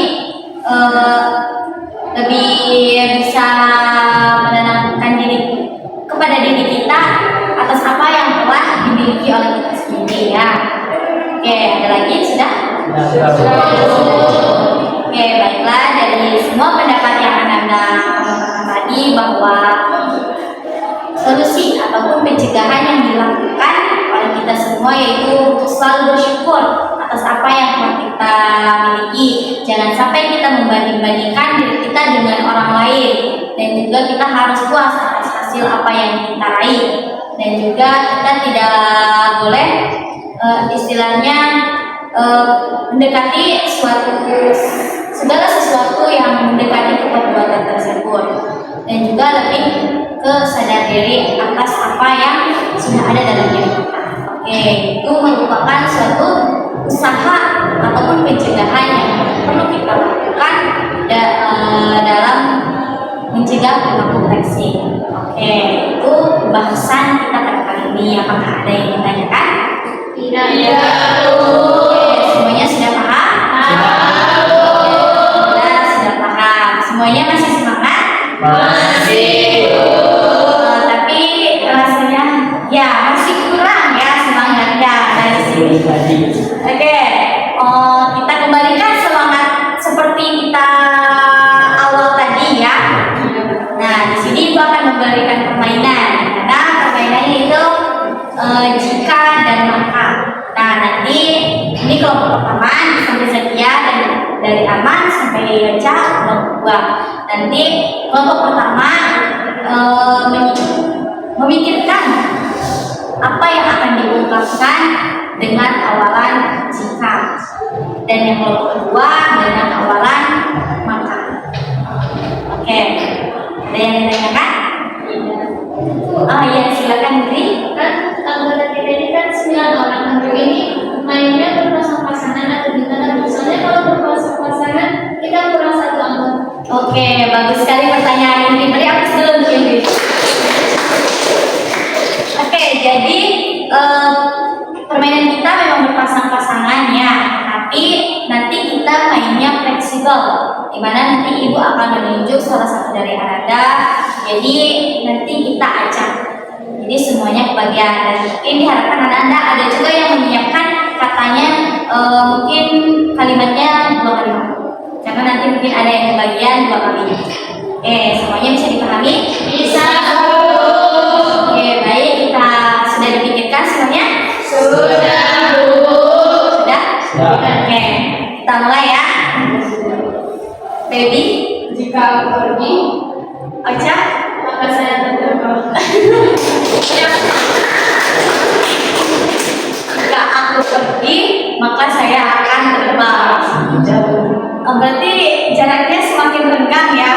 bisa menenangkan diri kepada diri kita atas apa yang telah dimiliki oleh kita sendiri ya. Oke, ada lagi sudah? Oke, baiklah, dari semua pendapat yang Anda kemukakan tadi bahwa solusi ataupun pencegahan yang dilakukan oleh kita semua yaitu untuk selalu bersyukur atas apa yang telah kita miliki. Jangan sampai kita membanding-bandingkan diri kita dengan orang lain, dan juga kita harus puas atas hasil apa yang kita raih, dan juga kita tidak boleh istilahnya mendekati segala sesuatu yang mendekati keperbuatan tersebut, dan juga lebih ke sadar diri atas apa yang sudah ada dalam diri kita. Oke, itu merupakan suatu usaha ataupun pencegahan yang perlu kita lakukan dalam mencegah perilaku flexing. Oke, itu pembahasan kita pada kali ini. Apakah ada yang ditanyakan? Tidak. Oke, semuanya sudah paham? Sudah paham. Semuanya masih semangat? Tapi rasanya ya masih kurang ya semangatnya dari sini. Oke, kita kembalikan semangat seperti kita awal tadi ya. Nah, di sini Ibu akan memberikan permainan. Karena permainannya itu jika dan maka. Nah, nanti ini kelompok pertama sampai setia, dan dari aman sampai baca kelompok 2. Nanti kelompok pertama memikirkan apa yang akan diungkapkan dengan awalan jika, dan yang kelompok kedua dengan awalan maka. Oke, ada yang ditanyakan? Ya, silakan Dri. Kan anggota kita ini kan 9 orang. Anggota ini mainnya berpasang-pasangan atau gimana? Misalnya kalau berpasang-pasangan kita kurang 1 anggota. Oke, bagus sekali pertanyaan ini. Beri aplaus dulu untuk Indri. Oke, jadi permainan kita memang berpasang-pasangan ya, tapi nanti kita mainnya fleksibel, dimana nanti Ibu akan menunjuk salah satu dari Anda. Jadi nanti kita acak. Jadi semuanya kebagian, dan mungkin diharapkan Anda ada juga yang menyiapkan katanya mungkin kalimatnya 2 kalimat. Karena nanti mungkin ada yang kebagian 2 kali. Semuanya bisa dipahami? Bisa. Oke, baik, kita sudah dipikirkan semuanya? Sudah. Sudah? Oke, kita mulai ya. Baby, Jika aku pergi, Ocha, maka saya terbang. jika aku pergi, maka saya akan terbang. Berarti jaraknya semakin renggang ya.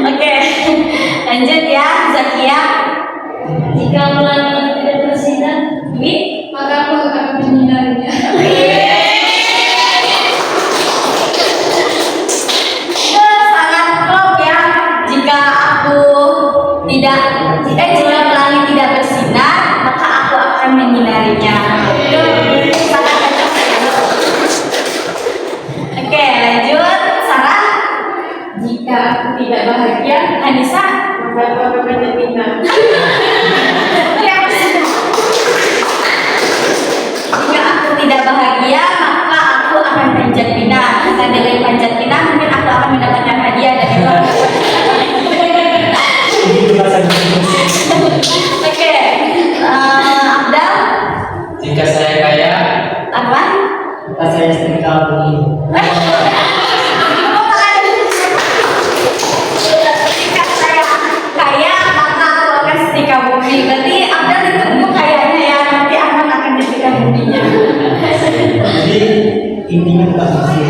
Oke, lanjut ya, Zakia. Jika pelangi tidak bersinar, Maka aku akan menyinarinya. Sangat klop ya. Jika pelangi tidak bersinar, maka aku akan menyinarinya. Itu sangat cocok. Oke, lanjut, Sarah. Jika aku tidak bahagia, Anissa. maka aku akan menjadi bintang. Jika aku tidak bahagia, maka aku akan panjat pinang. Maka dengan panjat pinang, mungkin aku akan mendapatkan hadiah dari Tuhan. Oke, Abdal, Jika saya kaya, apa? saya setrika bumi. Jika saya kaya, maka aku akan setrika bumi. Berarti Abdal ditunggu kayaknya ya, nanti Ahmad akan setrika buminya. Jadi intinya bukan visi.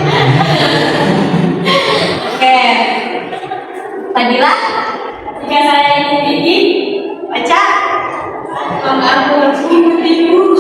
Oke, Fadila, jika saya ingin tinggi, baca. Maka aku harus mengikutimu.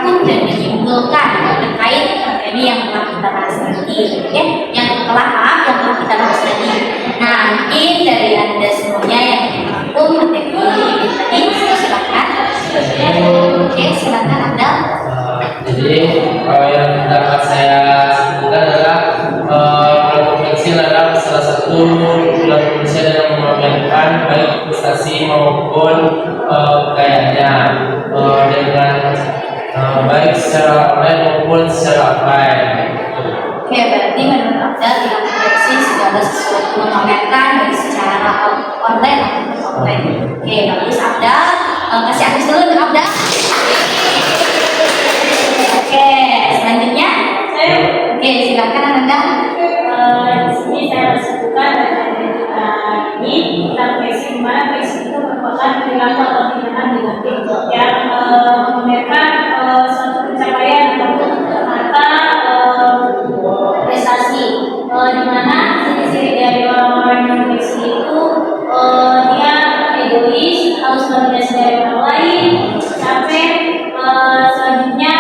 takut dan menyimpulkan terkait materi yang telah kita bahas tadi, ya, yang telah kita bahas tadi. Nah, mungkin dari Anda semuanya yang merangkum materi tadi, silakan. Oke, silakan Anda. Jadi yang dapat saya sebutkan adalah kelompok kecil adalah salah satu kelompok kecil yang memamerkan baik prestasi maupun kekayaannya dengan baik secara online maupun secara offline. Oke, berarti menurut Anda tidak memproduksi segala sesuatu memamerkan baik secara online maupun offline. Oke, bagus Anda. Kasih atas dulu untuk Anda. Oke, selanjutnya. Oke, silakan Anda. Di sini saya sebutkan dari ini tentang flexing, di mana flexing itu merupakan perilaku atau tindakan negatif yang memamerkan suatu pencapaian ataupun prestasi, di mana ciri-ciri dari orang-orang yang flexing itu dia egois, harus validasi dari orang lain, sampai selanjutnya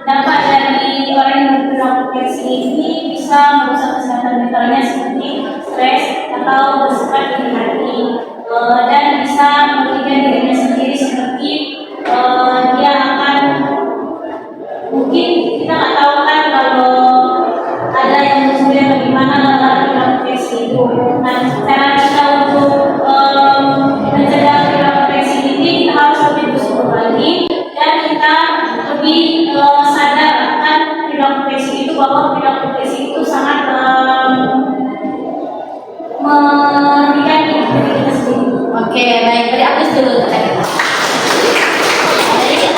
dampak dari orang yang berperilaku flexing ini bisa merusak kesehatan mentalnya seperti stres atau bersifat iri hati, dan bisa merugikan dirinya sendiri seperti dia akan, mungkin kita nggak tahu kan kalau ada yang sebenarnya bagaimana perilaku flexing itu. Nah, cara kita untuk mencegah perilaku flexing ini, kita harus lebih bersyukur lagi dan kita lebih sadar akan perilaku flexing itu, bahwa perilaku flexing itu sangat merugikan diri kita sendiri. Oke, baik, beri aplaus dulu untuk Kak.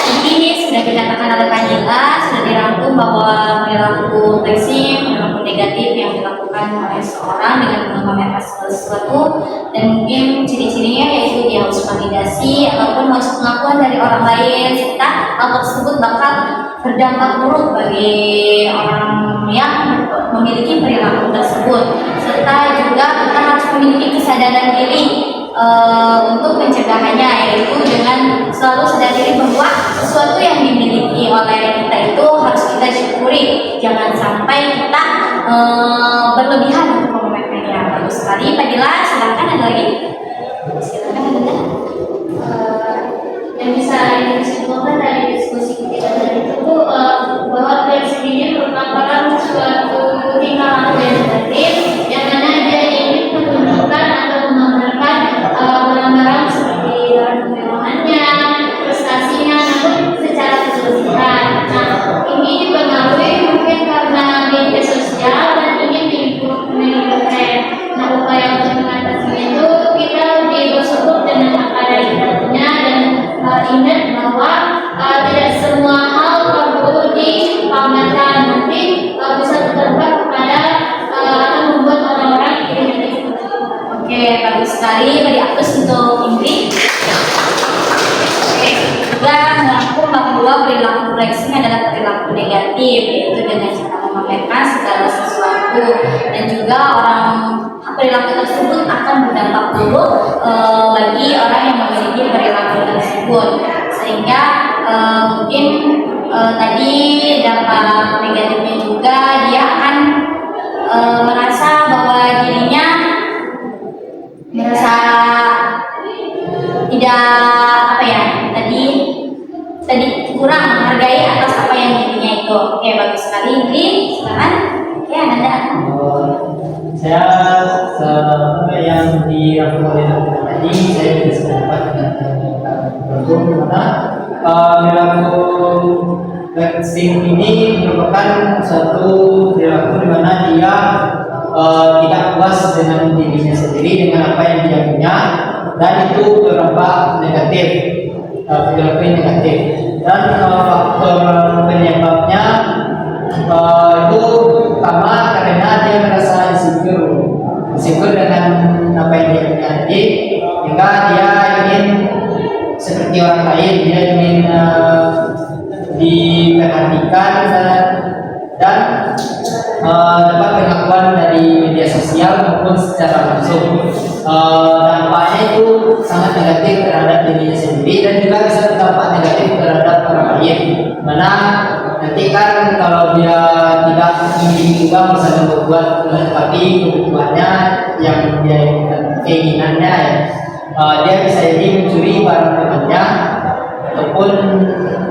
Jadi ini sudah dikatakan oleh Kak Nila, sudah dirangkum bahwa perilaku flexing, perilaku negatif yang dilakukan oleh seorang dengan memamerkan sesuatu, dan mungkin ciri-cirinya yaitu dia harus validasi ataupun harus pengakuan dari orang lain, serta hal tersebut bakal berdampak buruk bagi orang yang memiliki perilaku tersebut, serta juga kita harus memiliki kesadaran diri untuk pencegahannya, yaitu dengan selalu sadar diri bahwa sesuatu yang dimiliki oleh kita itu harus kita syukuri, jangan sampai kita berlebihan untuk memamerkannya. Bagus sekali, Pak Dila, silakan ada lagi. Silakan Anda. Yang bisa disimpulkan dari diskusi kita tadi itu bahwa flexing ini merupakan suatu tingkah laku yang negatif, yang mana dia ingin menunjukkan atau memamerkan barang-barang seperti barang kemewahannya, prestasinya, namun secara keseluruhan. Nah, ini dipengaruhi mungkin karena media sosial dan ingin menimbulkan tren. Nah, upaya untuk mengatasi itu kita lebih bersyukur dengan apa yang kita punya, dan ingat bahwa tidak semua hal perlu dipamerkan, nanti bisa berdampak kepada atau membuat orang-orang iri hati. Oke, bagus sekali, beri aplaus untuk Indri. Oke, juga merangkum bahwa perilaku flexing adalah perilaku negatif, yaitu dengan cara memamerkan segala sesuatu, dan juga perilaku tersebut akan berdampak buruk bagi orang yang memiliki perilaku tersebut, sehingga mungkin tadi dampak negatifnya juga dia akan merasa bahwa dirinya merasa tidak tadi kurang menghargai atas apa yang dirinya itu. Oke, bagus sekali Indri, silakan. Oke, Anda. Saya yang dirangkum oleh tadi, saya juga sependapat dengan karena perilaku flexing ini merupakan suatu perilaku di mana dia tidak puas dengan dirinya sendiri, dengan apa yang dia punya, dan itu berdampak negatif, perilaku yang negatif. Dan faktor penyebabnya itu pertama karena dia merasa insecure dengan apa yang dia punya tadi, hingga dia ingin seperti orang lain, dia ingin diperhatikan dan dapat pengakuan dari media sosial maupun secara langsung. Dampaknya itu sangat negatif terhadap dirinya sendiri dan juga bisa berdampak negatif terhadap orang lain. Mana nanti kan kalau dia tidak ingin juga misalnya membuat tapi kebutuhannya yang dia keinginannya dia bisa jadi mencuri barang temannya ataupun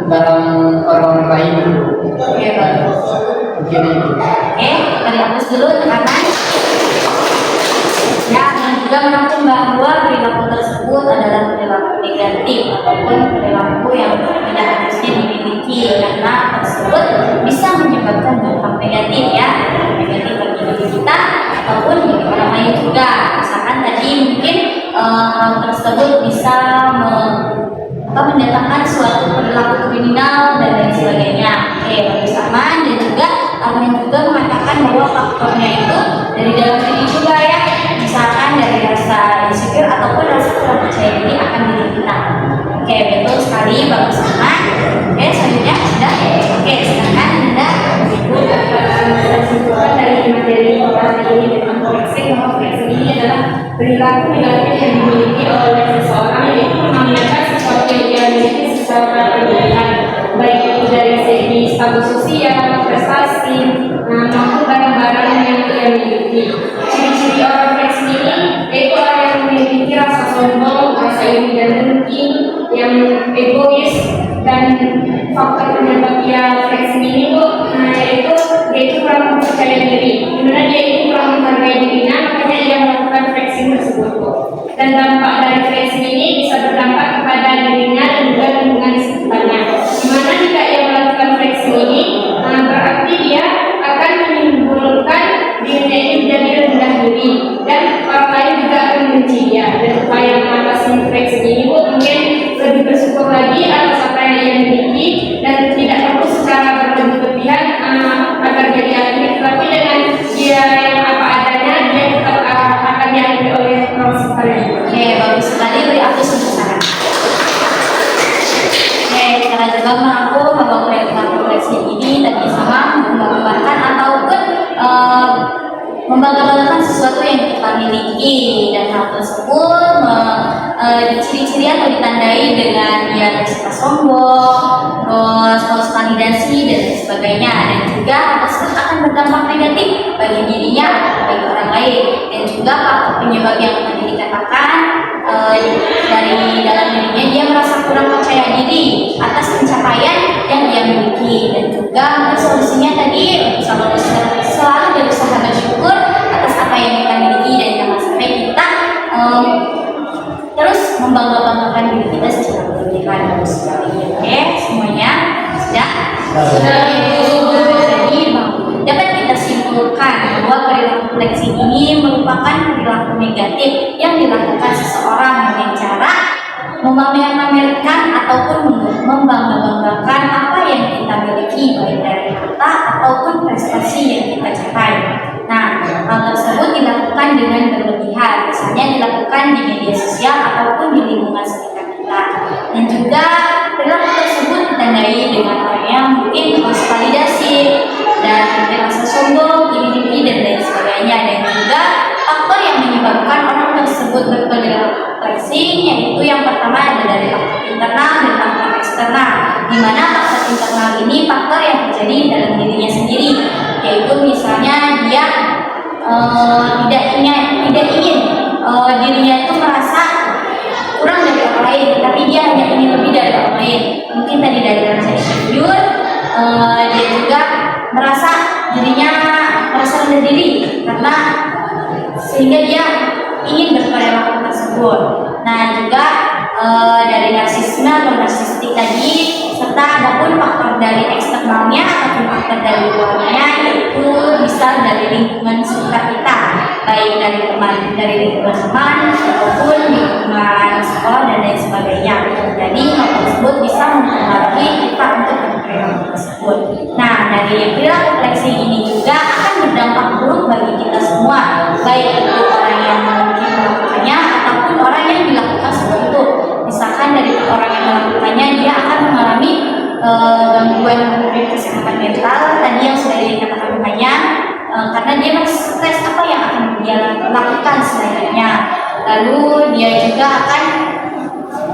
barang orang lain. Oke, bagus. Mungkin itu. Oke, kita dihapus dulu tekanan. Ya, dan juga mengaku bahwa perilaku tersebut adalah perilaku negatif ataupun perilaku yang tidak harusnya dimiliki karena tersebut bisa menyebabkan dampak negatif ya, negatif bagi diri kita ataupun bagi orang lain juga. Misalkan tadi mungkin hal tersebut bisa mendatangkan suatu perilaku kriminal dan lain sebagainya. Oke, bagus aman. Dan juga Arman juga mengatakan bahwa faktornya itu dari dalam diri juga ya, misalkan dari rasa insecure ataupun rasa kurang percaya diri akan diri kita. Oke, betul sekali, bagus aman. Oke, selanjutnya sudah. Oke, silakan Anda. Kesimpulan dari materi pembahasan ini dengan koreksi bahwa koreksi ini adalah perilaku negatif yang dimiliki oleh seseorang, yaitu menanyakan sesuatu yang dia miliki secara berlebihan, baik itu dari segi status sosial, prestasi, maupun barang-barang yang dia miliki. Ciri-ciri orang fleksi ini yaitu orang yang memiliki rasa sombong, rasa iri dan dengki, yang egois, dan faktor penyebab dia fleksi ini yaitu dia itu kurang percaya diri, dimana dia itu kurang menghargai dirinya, makanya dia melakukan flexing tersebut. Dan dampak dari flexing ini bisa berdampak kepada dirinya dan juga lingkungan di sekitarnya. Dimana jika ia melakukan flexing ini, berarti dia akan menimbulkan dirinya ini menjadi rendah diri dan orang lain juga akan membenci dia. Dan upaya mengatasi flexing ini mungkin lebih bersyukur lagi atas apa yang ia miliki dan tidak perlu secara berlebihan agar jadi aktif, tapi dengan dia yang apa adanya dia tetap akan diakui oleh orang sekitarnya. Oke, bagus sekali, beri aplaus untuk sana. Oke, cara juga mengaku bahwa perilaku fleksi ini tadi sama membanggakan ataupun membanggakan sesuatu yang kita miliki, dan hal tersebut ciri-ciri atau ditandai dengan dia bersikap sombong, terus haus validasi dan lain sebagainya, dan juga hal tersebut akan berdampak negatif bagi dirinya atau bagi orang lain. Dan juga faktor penyebab yang tadi dikatakan dari dalam dirinya dia merasa kurang percaya diri atas pencapaian yang dia miliki, dan juga solusinya tadi selalu berusaha bersyukur atas apa yang kita miliki dan jangan sampai kita terus membanggakan diri kita secara berlebihan. Bagus sekali. Oke, semuanya sudah. Jadi dapat kita simpulkan bahwa perilaku fleksi ini merupakan perilaku negatif yang dilakukan seseorang dengan cara memamer-mamerkan ataupun membanggakan apa yang kita miliki, baik dari harta ataupun prestasi yang kita capai. Nah, hal tersebut dilakukan dengan berlebihan, misalnya dilakukan di media sosial ataupun di lingkungan sekitar kita. Dan juga perilaku tersebut ditandai dengan orang yang mungkin harus validasi dan merasa sombong, iri dan lain sebagainya. Dan juga faktor yang menyebabkan orang tersebut berperilaku flexing, yaitu yang pertama ada dari faktor internal dan faktor eksternal, di mana faktor internal ini faktor yang terjadi dalam dirinya sendiri, yaitu misalnya dia tidak ingin dirinya itu merasa kurang dari orang lain, tapi dia hanya ingin lebih dari orang lain. Mungkin tadi dari rasa insecure, dia juga merasa dirinya merasa rendah diri karena sehingga dia ingin berperilaku tersebut. Nah, juga dari narsisme atau narsistik tadi, serta adapun faktor dari eksternalnya ataupun faktor dari luarnya, yaitu bisa dari lingkungan sekitar kita, baik dari lingkungan teman ataupun lingkungan sekolah dan lain sebagainya. Jadi hal tersebut bisa mempengaruhi kita untuk berperilaku tersebut. Nah, dari perilaku fleksi ini juga akan berdampak buruk bagi kita semua, baik itu orang yang melakukannya ataupun orang yang dilakukan seperti itu. Misalkan dari orang yang melakukannya, dia akan mengalami gangguan kesehatan mental tadi yang sudah dikatakan banyak, karena dia masih stres apa yang akan dia lakukan selanjutnya. Lalu dia juga akan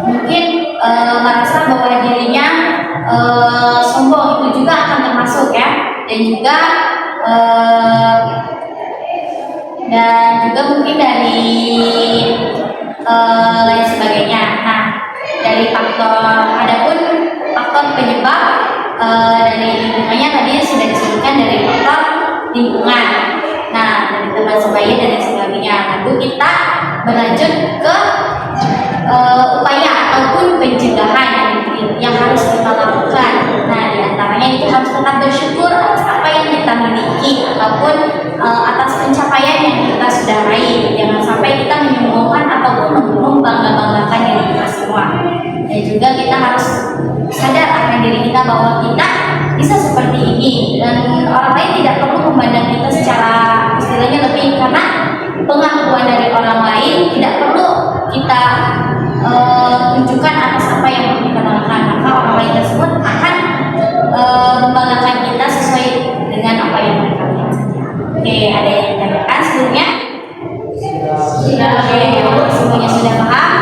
mungkin merasa bahwa dirinya sombong juga dan juga mungkin dari lain sebagainya. Nah, dari adapun faktor penyebab dari lingkungannya tadi sudah disebutkan dari faktor lingkungan. Nah, dari teman sebaya dan lain sebagainya. Lalu kita berlanjut ke upaya ataupun pencegahan yang harus kita lakukan. Nah, diantaranya itu harus tetap bersyukur atas apa yang kita miliki ataupun atas pencapaian yang kita sudah raih. Jangan sampai kita menyombongkan ataupun membangga-banggakan diri kita semua. Dan juga kita harus sadar akan diri kita bahwa kita bisa seperti ini dan orang lain tidak perlu memandang kita secara istilahnya lebih, karena pengakuan dari orang lain tidak perlu kita tunjukkan atas apa yang kita lakukan, maka orang lain tersebut akan membanggakan kita sesuai dengan apa yang mereka lihat saja. Oke, ada yang ditanyakan sebelumnya? Sudah. Oke, semuanya sudah paham?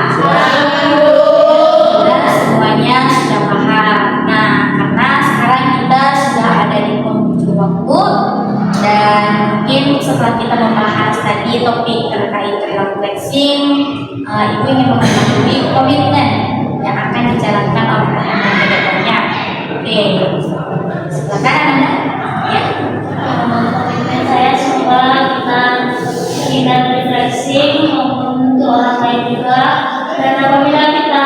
Semuanya sudah paham. Nah, karena sekarang kita sudah ada di penghujung waktu dan mungkin setelah kita membahas tadi topik terkait perilaku flexing, Ibu ingin mengetahui komitmen yang akan dijalankan oleh anak-anak ke depannya. Oke, silakan Anda. Ya. Komitmen saya semoga kita tidak refreshing maupun untuk orang lain juga. Dan apabila kita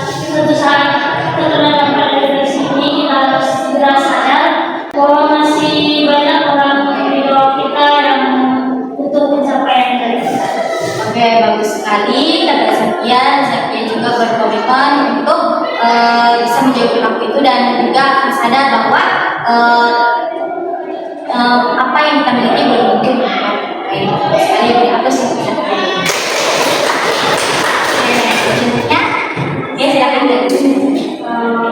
suatu saat terkena dampak dari refreshing ini, kita harus segera sadar bahwa masih banyak orang di bawah kita yang butuh pencapaian dari kita. Oke, bagus sekali. Kata Zakia juga berkomitmen untuk bisa menjauhi perilaku itu dan juga akan sadar bahwa apa yang kita miliki belum tentu baik. Sekali beri aplaus untuk kita. Selanjutnya, ya silakan.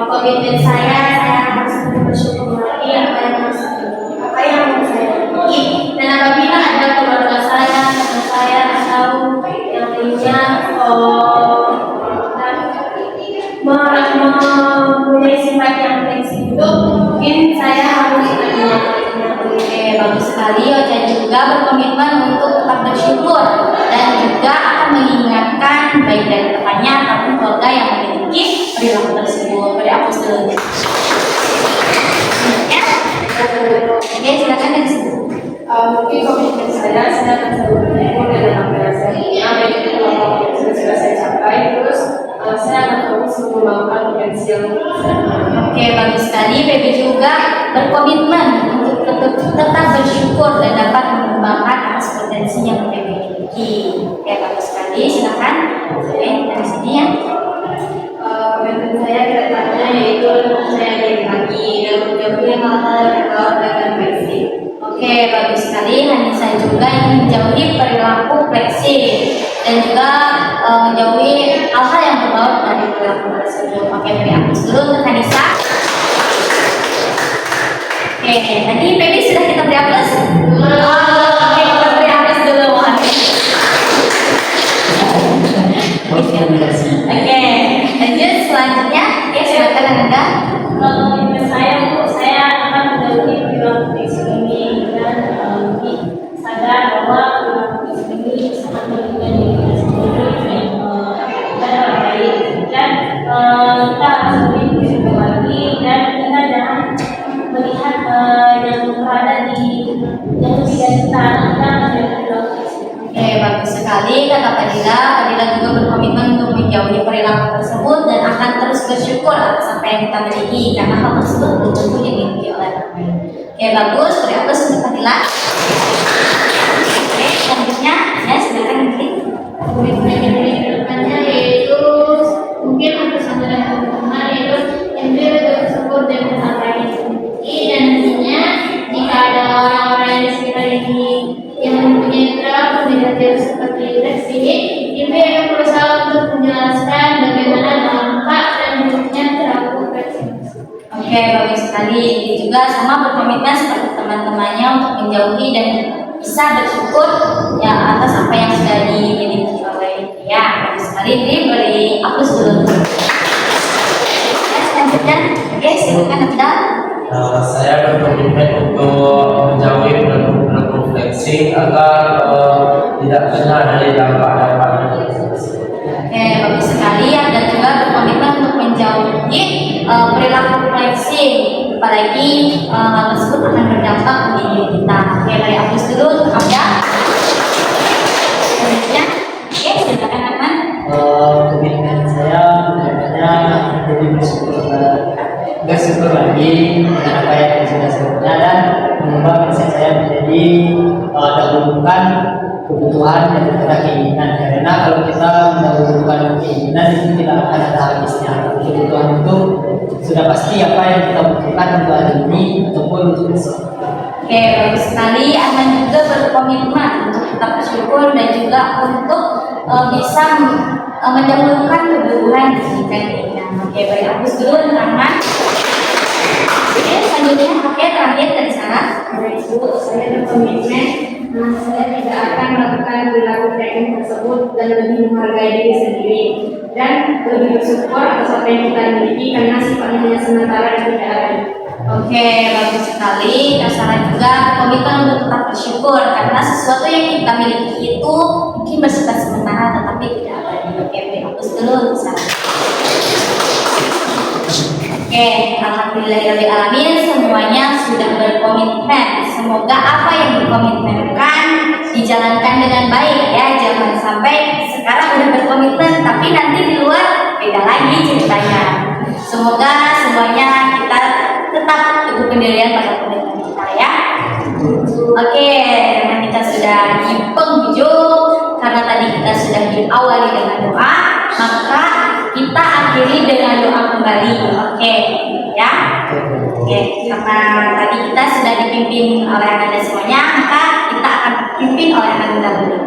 Komitmen saya harus bersyukur lagi apa yang saya miliki. Dan apabila ada keluarga saya, teman saya atau yang lainnya mempunyai sifat yang fleksibel, mungkin saya harus Oke, bagus sekali. Ocha juga berkomitmen untuk tetap bersyukur dan juga akan mengingatkan baik dari temannya ataupun keluarga yang memiliki perilaku tersebut. Beri aplaus dulu. Ya. Oke, silakan dari situ. Mungkin komitmen saya akan selalu bersyukur dan apa saya baik itu apa yang sudah saya capai, terus saya akan terus mengembangkan potensi yang Oke, bagus sekali. Baby juga berkomitmen untuk tetap bersyukur dan dapat mengembangkan atas potensi yang Baby miliki. Oke, bagus sekali. Silakan. Oke, dari sini ya. komitmen saya ke depannya yaitu saya dari lagi dan menjauhi hal-hal yang terkait dengan flexing. Oke, bagus sekali. Hanisa juga ingin menjauhi perilaku flexing dan juga menjauhi hal-hal yang berbau dari perilaku tersebut. Oke, beri aplaus dulu untuk Hanisa. Oke, tadi Baby sudah kita beri aplaus. Oke, kita beri aplaus dulu. Oke, lanjut selanjutnya. Oke, silakan Anda. komitmen saya akan menjauhi perilaku fleksing ini dan sadar bahwa perilaku fleksing ini sangat merugikan diri kita sendiri dan orang lain. Dan kita harus lebih bersyukur lagi dan kita jangan melihat yang berada di yang tidak kita harapkan dari perilaku fleksing. Oke, bagus sekali kata Fadila. Fadila juga berkomitmen untuk menjauhi perilaku tersebut dan akan terus bersyukur atas apa yang kita miliki karena hal tersebut belum tentu dimiliki oleh orang lain. Oke, bagus. Beri aplaus untuk Fadila. Oke, selanjutnya ya silakan mungkin. Komitmen ke depannya yaitu mungkin untuk satu dan teman-teman yaitu ambil bersyukur dan apa yang dimiliki, dan nantinya jika ada orang-orang yang di sekitar ini yang mempunyai perilaku negatif seperti flexing, ibu akan berusaha untuk menjelaskan bagaimana dampak dan buruknya perilaku flexing. Oke, bagus sekali. Ini juga sama berkomitmen seperti teman-temannya untuk menjauhi dan bisa bersyukur ya atas apa yang sudah dimiliki oleh dia. Bagus sekali. Ini beri aplaus dulu. Ya, selanjutnya, oke, silakan Anda. Saya berkomitmen untuk flexing agar tidak kena dari dampak-dampaknya. Oke, bagus sekali ya, dan juga berkomitmen untuk menjauhi perilaku flexing, apalagi hal tersebut akan berdampak di diri kita. Oke, dari aku dulu untuk Abda. Selanjutnya, oke, silakan teman. Komitmen saya sebenarnya lebih bersyukur lagi dengan apa yang sudah sebelumnya dan mengubah mindset saya menjadi dahulukan kebutuhan dan juga keinginan, karena kalau kita mendahulukan keinginan itu tidak akan ada habisnya. Kebutuhan itu sudah pasti apa yang kita butuhkan untuk hari ini ataupun untuk besok. Oke, bagus sekali. Akan juga berkomitmen untuk tetap bersyukur dan juga untuk bisa mendahulukan kebutuhan dan keinginan. Oke, baik, aku dulu teman-teman. Oke, selanjutnya, oke, terakhir dari sana. Ibu, saya berkomitmen saya tidak akan melakukan perilaku flexing tersebut dan lebih menghargai diri sendiri dan lebih bersyukur atas apa yang kita miliki karena sifatnya hanya sementara dan tidak ada. Oke, bagus sekali. Kasara juga komitmen untuk tetap bersyukur karena sesuatu yang kita miliki itu mungkin bersifat sementara tetapi tidak abadi. Oke, bagus dulu Kasara. Oke, alhamdulillahirobbilalamin, semuanya sudah berkomitmen. Semoga apa yang berkomitmenkan dijalankan dengan baik ya. Jangan sampai sekarang udah berkomitmen tapi nanti di luar beda lagi ceritanya. Semoga semuanya kita tetap teguh pendirian pada komitmen kita ya. Oke, karena kita sudah di penghujung, karena tadi kita sudah diawali dengan doa, maka kita akhiri dengan doa kembali. Oke, ya. Oke, karena tadi kita sudah dipimpin oleh Anda semuanya, maka kita akan dipimpin oleh Anda dulu.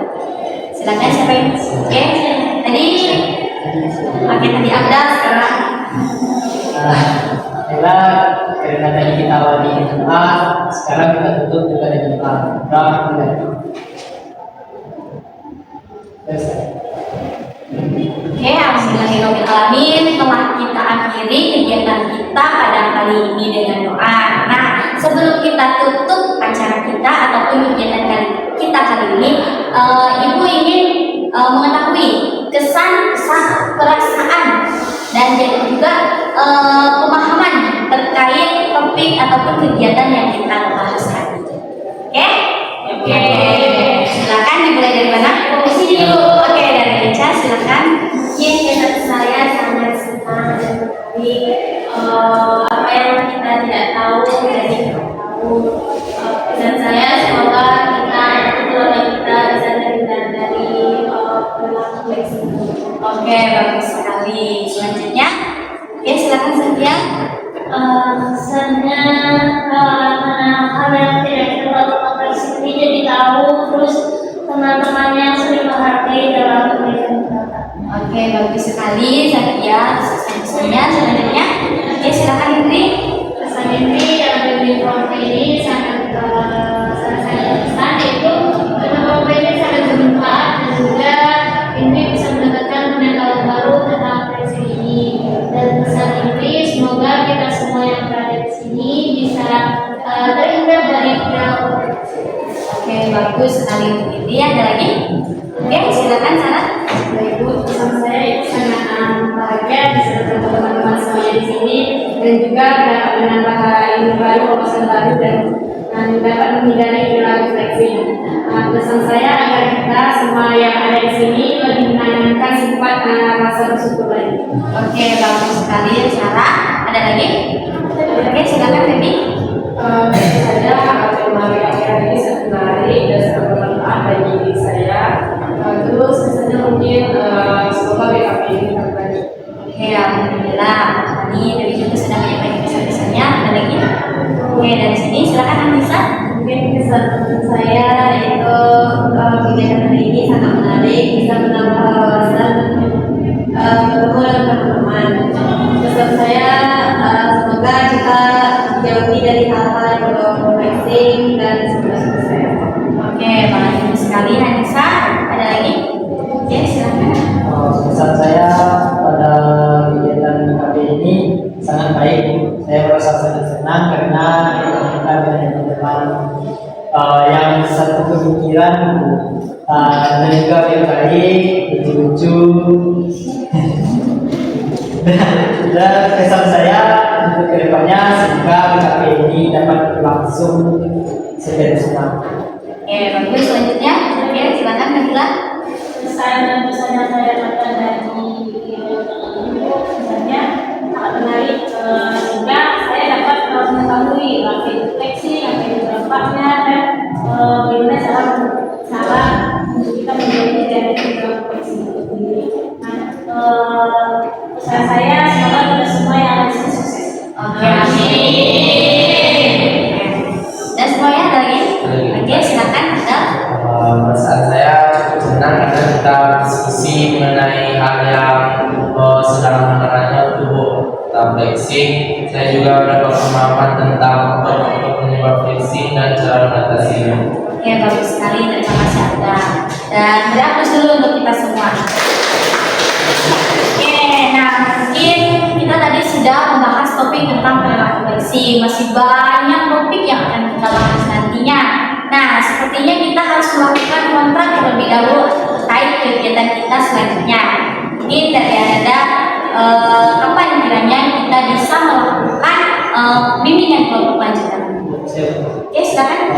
Silakan siapa yang oke, tadi Anda sekarang. Karena tadi kita awali dengan doa, sekarang kita tutup juga dengan doa. Oke, alhamdulillahirobbilalamin, telah kita akhiri kegiatan kita pada kali ini dengan doa. Nah, sebelum kita tutup acara kita ataupun kegiatan kita kali ini, Ibu ingin mengetahui kesan-kesan perasaan dan juga pemahaman terkait topik ataupun kegiatan yang kita bahas hari ini. Oke? Oke. Silakan dimulai dari mana? Posisi dulu. Oke, dari Eca silakan. Saya sangat senang dan berarti apa yang kita tidak tahu jadi kita tahu. Dan saya semoga keluarga kita bisa terhindar dari perilaku flexing. Oke, bagus sekali. Selanjutnya, ya silakan Satya. Kesannya hal yang tidak kita tahu tentang flexing ini jadi tahu, terus teman-temannya yang sering menghargai dalam kebaikan kita. Oke, bagus sekali Satya. Selanjutnya, oke silakan Indri. Kesan ini dalam bimbing kelompok ini sangat berkesan, yaitu karena kelompok ini sangat bermanfaat dan juga ini bisa mendapatkan pengetahuan baru tentang flexing ini. Dan pesan ini semoga kita semua yang berada di sini bisa terhindar dari perilaku flexing. Oke, bagus sekali untuk Indri. Ada lagi? Oke, silakan Sarah. Ibu, pesan saya itu sangat bahagia bisa bertemu teman-teman semuanya di sini dan juga dapat menambah ilmu baru, wawasan baru dan dapat menghindari perilaku flexing. Pesan saya agar kita semua yang ada di sini lebih menanamkan sifat rasa bersyukur lagi. Oke, bagus sekali Sarah. Ada lagi? Oke, silakan Baby. Tentu saja tema acara ini sangat menarik dan sangat bermanfaat bagi diri saya. Terus misalnya mungkin semoga BKP ini terbaik. Oke, alhamdulillah. Tadi dari juga sudah menyampaikan pesan-pesannya. Ada lagi? Oke, dari sini silakan Anissa. Mungkin kesan saya itu kegiatan hari ini sangat menarik, bisa menambah wawasan bertemu dengan teman-teman. Pesan saya semoga kita jauhi dari hal-hal yang berbau flexing dan semoga sukses. Oke, bagus sekali Anissa. Ada lagi? Oke, silakan. Pesan saya pada kegiatan KP ini sangat baik. Saya merasa sangat senang karena kita dengan teman-teman yang satu pemikiran dan juga yang baik, lucu-lucu. Dan pesan saya untuk kedepannya semoga BKP ini dapat berlangsung seterusnya. Oke, bagus. Selanjutnya, oke, silakan Nabila. Pesan dan pesan yang saya dapatkan dari misalnya sangat menarik, sehingga saya dapat mengetahui apa itu fleksi, apa itu dampaknya, dan bagaimana cara untuk kita menjadi dari fleksi itu sendiri. Nah, pesan saya semoga kita semua yang ada di sini sukses. Oke, amin. Dan semuanya ada lagi? Oke, silakan Adel. Perasaan saya cukup senang karena kita diskusi mengenai hal yang sederhana-hananya untuk flexing. Saya juga mendapat pemahaman tentang faktor penyebab flexing dan cara mengatasinya. Oke, bagus sekali. Terima kasih Adel. Dan beratus dulu untuk kita semua. Oke, nah mungkin kita tadi sudah membahas topik tentang perilaku flexing. Masih banyak topik yang akan kita bahas nantinya. Nah, sepertinya kita harus melakukan kontrak terlebih dahulu terkait kegiatan kita selanjutnya. Mungkin dari Anda, kapan kiranya kita bisa melakukan bimbingan kelompok lanjutan? Oke, silakan.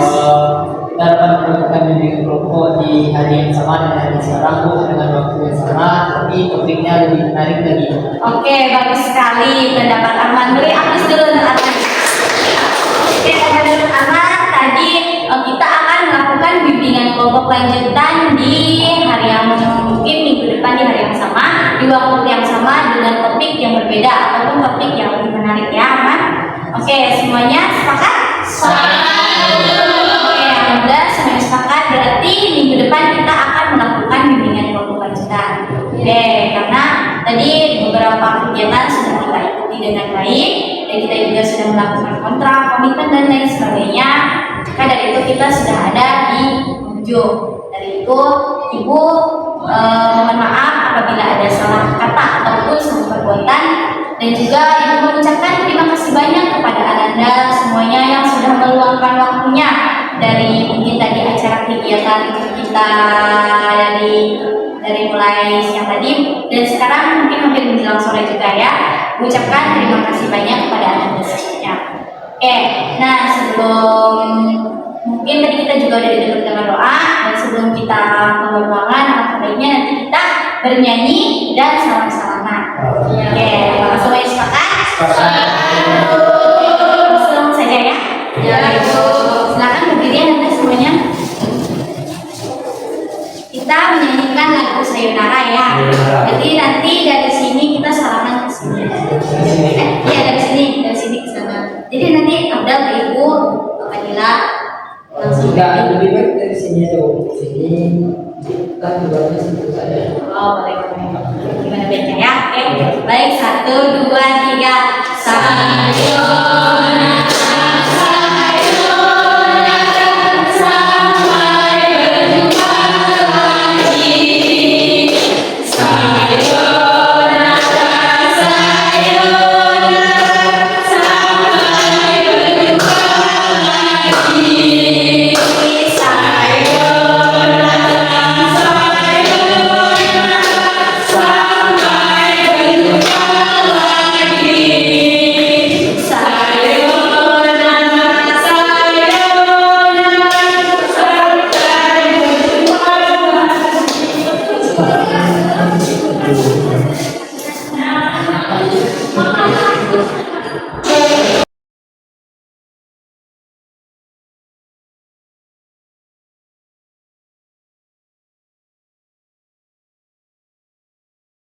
Dapat melakukan bimbingan kelompok di hari yang sama dan hari sekarang dengan waktu yang sama, tapi topiknya lebih menarik lagi. Oke, bagus sekali pendapat Arman. Beri aplaus dulu untuk Arman. Oke, menurut Arman tadi kita akan melakukan bimbingan kelompok lanjutan di hari yang mungkin minggu depan di hari yang sama, di waktu yang sama dengan topik yang berbeda ataupun topik yang lebih menarik ya, Arman. Oke, semuanya sepakat? Oke, alhamdulillah semuanya sepakat. Berarti minggu depan kita akan melakukan bimbingan kelompok lanjutan. Oke, karena tadi beberapa kegiatan sudah kita ikuti dengan baik dan kita juga sudah melakukan kontrak, komitmen dan lain sebagainya. Maka dari itu kita sudah ada di ujung. Dari itu Ibu mohon maaf apabila ada salah kata ataupun salah perbuatan, dan juga Ibu mengucapkan terima kasih banyak kepada Ananda semuanya yang sudah meluangkan waktunya dari mungkin tadi acara kegiatan kita dari mulai siang tadi dan sekarang mungkin hampir menjelang sore juga ya. Ucapkan terima kasih banyak kepada Ananda semuanya. Oke, nah sebelum mungkin tadi kita juga udah ditutup dengan doa, dan sebelum kita keluar ruangan, alangkah baiknya nanti kita bernyanyi dan salam-salaman. Oke, apakah semuanya sepakat? Langsung saja ya. Silakan berdiri Anda semuanya. Kita menyanyikan lagu Sayonara ya. Jadi nanti dari sini kita salaman ke sini. Iya dari sini ke sana. Jadi nanti Abdal ke Ibu, Pak Adila langsung. Enggak, lebih baik dari sini dong. Sini kita keluarnya situ saja. Oh, boleh. Gimana baiknya ya? Oke. Baik, 1, 2, 3. Sayonara.